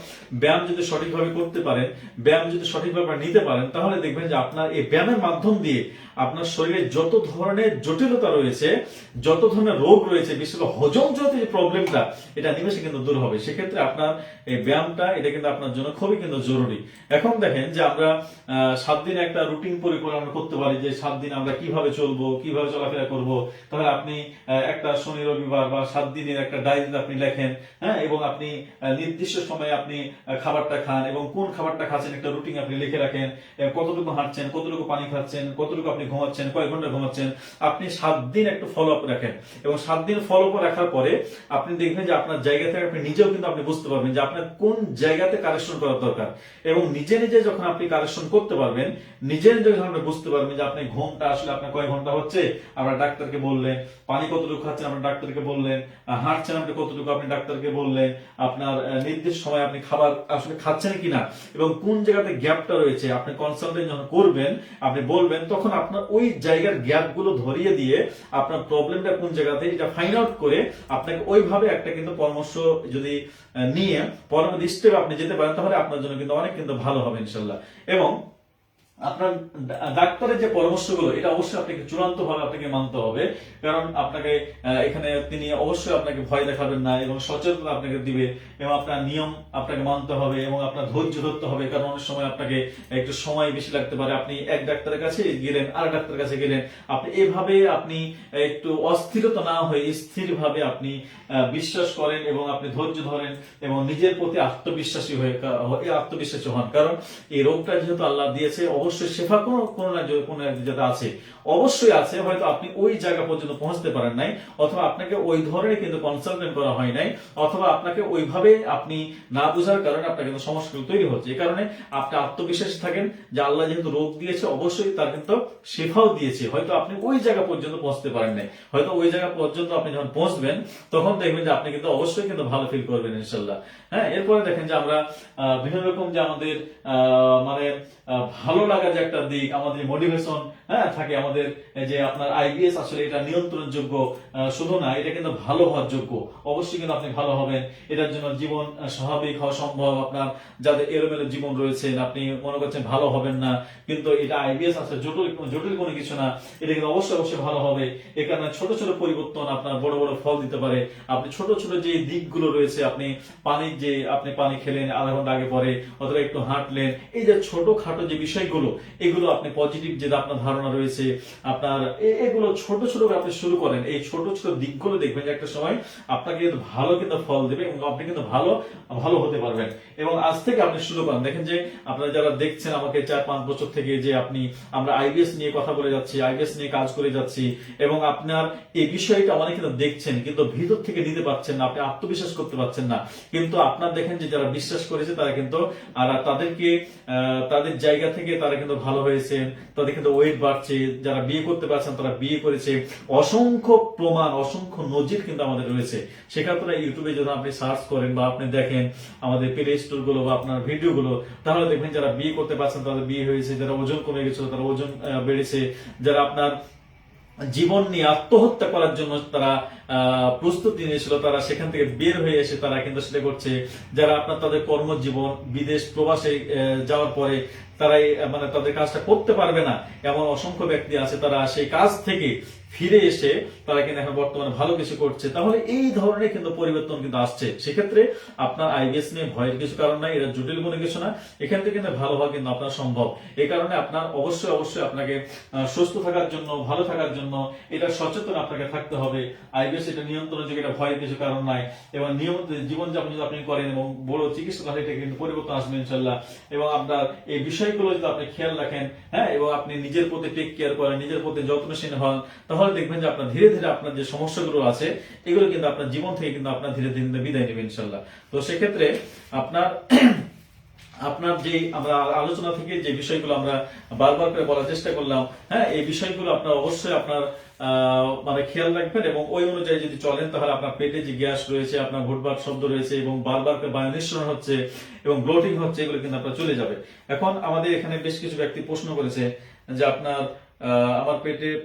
ব্যায়াম যদি সঠিকভাবে করতে পারেন, ব্যায়াম যদি সঠিকভাবে নিতে পারেন, তাহলে দেখবেন যে আপনার এই ব্যায়ামের মাধ্যম দিয়ে আপনার শরীরে যত ধরনের জটিলতা রয়েছে, যত ধরনের রোগ রয়েছে, বিশেষ করে হজম যত যে প্রবলেমটা, এটা নিমেষে কিন্তু দূর হবে। সেক্ষেত্রে আপনার এই ব্যায়ামটা এটা কিন্তু আপনার জন্য খুবই কিন্তু জরুরি। এখন দেখেন যে আমরা 7 দিন একটা রুটিন পরিকল্পনা করতে পারি যে 7 দিন আমরা কিভাবে চলবো, কিভাবে চলাফেরা করব। তাহলে আপনি একটা শনি রবিবার বা 7 দিনের একটা ডায়েরি আপনি লেখেন, হ্যাঁ, এবং আপনি নির্দিষ্ট সময়ে আপনি খাবারটা খান এবং কোন খাবারটা খাচ্ছেন একটা রুটিন আপনি লিখে রাখেন, কতটুকু হাঁটছেন, কতটুকু পানি খাচ্ছেন, কতটুকু আপনি ঘুমাচ্ছেন, কয় ঘন্টা ঘুমাচ্ছেন, আপনি 7 দিন একটু ফলো আপ রাখেন। এবং 7 দিন ফলো আপ রাখার পরে আপনি দেখবেন যে আপনার জায়গা থেকে আপনি নিজেও কিন্তু আপনি বুঝতে পারবেন যে আপনার কোন জায়গাতে কারেকশন করা দরকার। এবং নিজে নিজে যখন আপনি কারেকশন করতে পারবেন, নিজে নিজে যখন আপনি বুঝতে পারবেন যে আপনি ঘুমটা আসলে আপনার কয় ঘন্টা হচ্ছে, আপনার ডাক্তারকে বললেন, পানি কতটুকু খাচ্ছেন আপনার ডাক্তারকে বললেন, হাঁটছেন আপনি কতটুকু আপনি ডাক্তারকে বললেন, আপনার নির্দিষ্ট সময় আপনি খাবার আসলে খাচ্ছেন কিনা এবং কোন জায়গাতে গ্যাপটা রয়েছে আপনি কনসালটেন্ট যখন করবেন, আপনি বলবেন, তখন আপনার ওই জায়গার গ্যাপ গুলো ধরিয়ে দিয়ে আপনার প্রবলেমটা কোন জায়গাতে এটা ফাইন্ড আউট করে আপনাকে ওইভাবে একটা কিন্তু পরামর্শ যদি নিয়ে পরবর্তী স্টেপে আপনি যেতে পারেন, তাহলে আপনার জন্য কিন্তু অনেক কিন্তু ভালো হবে ইনশাল্লাহ। এবং আপনার ডাক্তারের যে পরামর্শগুলো এটা অবশ্যই আপনাকে চূড়ান্ত ভাবে আপনাকে মানতে হবে, কারণ আপনাকে এখানে তিনি অবশ্যই আপনাকে ভয় দেখাবেন না এবং সচেতনতা আপনাকে দিবে এবং আপনার নিয়ম আপনাকে মানতে হবে এবং আপনার ধৈর্য ধরতে হবে, কারণ অনেক সময় আপনাকে একটু সময় বেশি লাগতে পারে। আপনি এক ডাক্তারের কাছে গেলেন, আর ডাক্তারের কাছে গেলেন, আপনি এভাবে আপনি একটু অস্থিরতা না হয়ে স্থির ভাবে আপনি বিশ্বাস করেন এবং আপনি ধৈর্য ধরেন এবং নিজের প্রতি আত্মবিশ্বাসী হন, কারণ এই রোগটা যেহেতু আল্লাহ দিয়েছে, অবশ্যই শেফা কোনো না কোনো এক জায়গাতে আছে, অবশ্যই আছে। হয়তো আপনি ওই জায়গা পর্যন্ত পৌঁছতে পারেন নাই, অথবা আপনাকে ওই ধরনের কিন্তু কনসালটেন্ট করা হয় নাই, অথবা আপনাকে ওইভাবে আপনি না বোঝার কারণে আপনার কিন্তু সমস্যাগুলো তৈরি হচ্ছে। এই কারণে আপনি আত্মবিশ্বাসী থাকেন যে আল্লাহ যেহেতু রোগ দিয়েছে, অবশ্যই তার কিন্তু শেফাও দিয়েছে। হয়তো আপনি ওই জায়গা পর্যন্ত পৌঁছতে পারেন নাই, হয়তো ওই জায়গা পর্যন্ত আপনি যখন পৌঁছবেন তখন দেখবেন যে আপনি কিন্তু অবশ্যই কিন্তু ভালো ফিল করবেন ইনশাল্লাহ। হ্যাঁ, এরপরে দেখেন যে আমরা বিভিন্ন রকম যে আমাদের মানে ভালো লাগার যে একটা দিক, আমাদের মোটিভেশন থাকে, আমাদের যে আপনার আইবিএস আসলে এটা নিয়ন্ত্রণযোগ্য শুধু না, এটা কিন্তু ভালো হওয়ার যোগ্য। অবশ্যই কিন্তু আপনি ভালো হবেন, এটার জন্য জীবন স্বাভাবিক হওয়া সম্ভব। আপনার যাদের এলোমেলো জীবন রয়েছে, আপনি মনে করছেন ভালো হবেন না, কিন্তু এটা আইবিএস আসলে জটিল কোনো কিছু না, এটা কিন্তু অবশ্যই ভালো হবে। এ কারণে ছোট ছোট পরিবর্তন আপনার বড় বড় ফল দিতে পারে। আপনি ছোট ছোট যে দিকগুলো রয়েছে, আপনি আপনি পানি খেলেন আধা ঘন্টা আগে পরে, অথবা একটু হাঁটলেন, এই যে ছোটখাটো যে বিষয়গুলো, এগুলো আপনি পজিটিভ যে আপনার ধারণা রয়েছে আপনার, এগুলো ছোট ছোট আপনি শুরু করেন, এই ছোট ছোট দিকগুলো দেখবেন যে একটা সময় আপনাকে ভালো কিন্তু ফল দেবে এবং আপনি কিন্তু ভালো হতে পারবেন। এবং আজ থেকে আপনি শুরু করেন। দেখেন যে আপনারা যারা দেখছেন আমাকে 4-5 বছর থেকে, যে আমরা আইবিএস নিয়ে কথা বলে যাচ্ছি, আইবিএস নিয়ে কাজ করে যাচ্ছি, এবং আপনার এই বিষয়টা অনেক কিন্তু দেখছেন কিন্তু ভিতর থেকে নিতে পারছেন না, আপনি আত্মবিশ্বাস করতে পারছেন না। কিন্তু আপনার দেখেন যে যারা বিশ্বাস করেছে তারা কিন্তু আর তাদেরকে তাদের জায়গা থেকে তারা কিন্তু ভালো হয়েছে, তাদের কিন্তু ওয়েট বাড়ছে, যারা বিয়ে করতে পারছেন তারা বিয়ে করেছে। অসংখ্য প্রমাণ, অসংখ্য নজির কিন্তু আমাদের রয়েছে। সেক্ষেত্রে ইউটিউবে যদি আপনি সার্চ করেন বা আপনি দেখেন আমাদের প্লে স্টোর গুলো বা আপনার ভিডিও গুলো, তাহলে দেখবেন যারা বিয়ে করতে পারছেন তাদের বিয়ে হয়েছে, যারা ওজন কমে গেছিল তারা ওজন বেড়েছে, যারা আপনার জীবন নিয়ে আত্মহত্যা করার জন্য তারা প্রস্তুতি নিয়েছিল, তারা সেখান থেকে বের হয়ে এসে তারা কিন্তু সেটা করছে। যারা আপনার তাদের কর্মজীবন বিদেশ প্রবাসে যাওয়ার পরে তারাই মানে তাদের কাজটা করতে পারবে না, এমন অসংখ্য ব্যক্তি আছে, তারা সেই কাজ থেকে ফিরে এসে তারা কিন্তু এখন বর্তমানে ভালো কিছু করছে। তাহলে এই ধরনের কিন্তু পরিবর্তন কিন্তু আসছে। সেক্ষেত্রে আপনার আইবিএস নিয়ে ভয়ের কিছু কারণ নাই, এটা জটিল কোনো কিছু না, এখান থেকে কিন্তু ভালো হওয়া কিন্তু আপনার সম্ভব। এই কারণে আপনার অবশ্যই আপনাকে সুস্থ থাকার জন্য, ভালো থাকার জন্য এটা সচেতন আপনাকে থাকতে হবে। আইবিএস এটা নিয়ন্ত্রণের যোগ্য, এটা ভয়ের কিছু কারণ নাই। এবং নিয়মিত জীবনযাপন যদি আপনি করেন এবং বড় চিকিৎসা তাহলে এটা কিন্তু পরিবর্তন আসবে ইনশাল্লাহ। এবং আপনার এই বিষয়গুলো যদি আপনি খেয়াল রাখেন, এবং আপনি নিজের প্রতি টেক কেয়ার করেন, নিজের প্রতি যত্নশীল হন, তাহলে দেখবেন যে আপনার ধীরে ধীরে আপনার যে সমস্যাগুলো আছে এগুলো কিন্তু আপনার জীবন থেকে কিন্তু আপনার ধীরে ধীরে বিদায় নেবে ইনশাল্লাহ। তো সেক্ষেত্রে আপনার যে আমরা আলোচনা থেকে যে বিষয়গুলো আমরা বারবার করে বলার চেষ্টা করলাম, এই বিষয়গুলো আপনার অবশ্যই আপনার মানে খেয়াল রাখবেন এবং ওই অনুযায়ী যদি চলেন, তাহলে আপনার পেটে যে গ্যাস রয়েছে, আপনার ভুটভাট শব্দ রয়েছে এবং বারবার করে বায়ু নিঃসরণ হচ্ছে এবং ব্লোটিং হচ্ছে, এগুলো কিন্তু আপনার চলে যাবে। এখন আমাদের এখানে বেশ কিছু ব্যক্তি প্রশ্ন করেছে যে আপনার আমার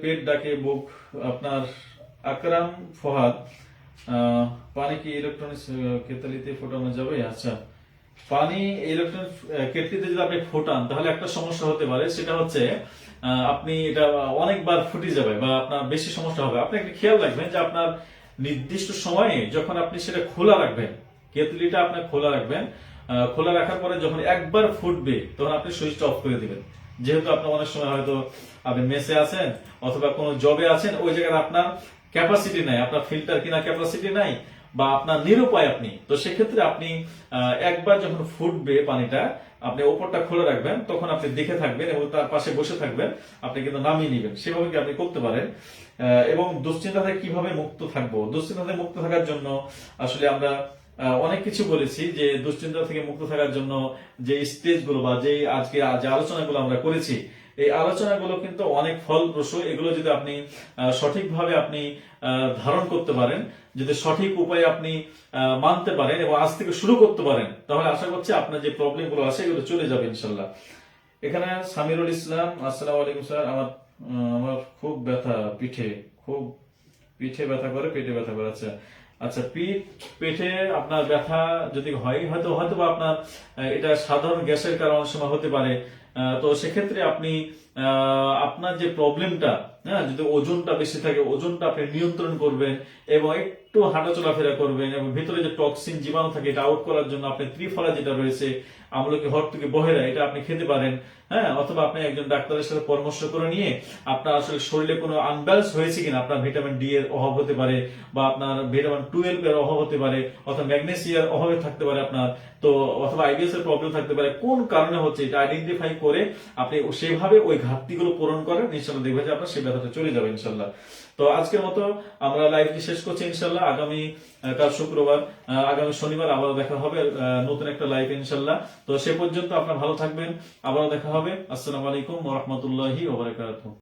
পেট ডাকে, বুক, আপনার আকরাম ফহাদ, পানি কি ইলেকট্রনিক্স কেতালিতে ফোটানো যাবে? আচ্ছা, পানি ইলেকট্রনিক কেটলিতে যদি আপনি ফোটান তাহলে একটা সমস্যা হতে পারে, সেটা হচ্ছে আপনি এটা অনেকবার ফুটে যাবে বা আপনার বেশি সমস্যা হবে। আপনি একটা খেয়াল রাখবেন যে আপনার নির্দিষ্ট সময়ে যখন আপনি সেটা খোলা রাখবেন, কেতলিটা আপনি খোলা রাখবেন, খোলা রাখার পরে যখন একবার ফুটবে তখন আপনি সুইচটা অফ করে দিবেন। যেহেতু আপনি অনেক সময় হয়তো আপনি মেসে আছেন অথবা কোনো জবে আছেন, ওই জায়গায় আপনার ক্যাপাসিটি নাই, আপনার ফিল্টার কিনা ক্যাপাসিটি নাই বা আপনার নিরুপায় আপনি, তো সেক্ষেত্রে আপনি একবার যখন ফুটবে পানিটা আপনি ওপরটা খুলে রাখবেন, তখন আপনি দেখে থাকবেন এবং তার পাশে বসে থাকবেন, আপনি কিন্তু নামিয়ে নেবেন। সেভাবে কি আপনি করতে পারেন। এবং দুশ্চিন্তা থেকে কিভাবে মুক্ত থাকবো, দুশ্চিন্তা থেকে মুক্ত থাকার জন্য আসলে আমরা অনেক কিছু বলেছি যে দুশ্চিন্তা থেকে মুক্ত থাকার জন্য যে স্টেজগুলো বা যে আজকে যে আলোচনাগুলো আমরা করেছি, এই আলোচনাগুলো কিন্তু অনেক ফলপ্রসূ। এগুলো যদি আপনি সঠিকভাবে আপনি ধারণ করতে পারেন, যদি সঠিক উপায়ে আপনি মানতে পারেন এবং আজ থেকে শুরু করতে পারেন, তাহলে আশা করছি আপনার যে প্রবলেম গুলো আছে এগুলো চলে যাবে ইনশাল্লাহ। এখানে সামিরুল ইসলাম, আসসালামু আলাইকুম স্যার, আমার খুব ব্যথা পিঠে, খুব পিঠে ব্যথা করে, পেটে ব্যথা করে। আচ্ছা আচ্ছা, পেটে আপনার ব্যথা যদি হয়, হয়তো হয়তো বা আপনার এটা সাধারণ গ্যাসের কারণে অনেক সময় হতে পারে। তো সেক্ষেত্রে আপনি আপনার যে প্রবলেমটা, হ্যাঁ, যদি ওজনটা বেশি থাকে ওজনটা আপনি নিয়ন্ত্রণ করবেন এবং একটু হাঁটা চলাফেরা করবেন এবং ভিতরে যে টক্সিন জীবাণু থাকে এটা আউট করার জন্য আপনি ত্রিফলা যেটা রয়েছে আমলকি, হরতুকি, বহেরা, এটা আপনি খেতে পারেন। হ্যাঁ, অথবা আপনি একজন ডাক্তারের সাথে পরামর্শ করে নিয়ে আপনার আসলে শরীরে কোনো আনব্যালেন্স হয়েছে কিনা, আপনার ভিটামিন ডি এর অভাব হতে পারে বা আপনার ভিটামিন 12 এর অভাব হতে পারে অথবা ম্যাগনেসিয়ার অভাবে থাকতে পারে আপনার, তো অথবা আইবিএস এর প্রবলেম থাকতে পারে, কোন কারণে হচ্ছে এটা আইডেন্টিফাই করে আপনি সেভাবে ওই ঘাটতিগুলো পূরণ করেন, ইনশাল্লাহ দেখবেন যে আপনার সেই ব্যথাটা চলে যাবে ইনশাল্লাহ। তো আজকের মতো আমরা লাইভটি শেষ করছি ইনশাল্লাহ। আগামী কাল শুক্রবার, আগামী শনিবার আবারও দেখা হবে নতুন একটা লাইভ ইনশাল্লাহ। তো সে পর্যন্ত আপনারা ভালো থাকবেন, আবারও দেখা হবে। আসসালামু আলাইকুম ওয়া রাহমাতুল্লাহি ওয়া বারাকাতুহু।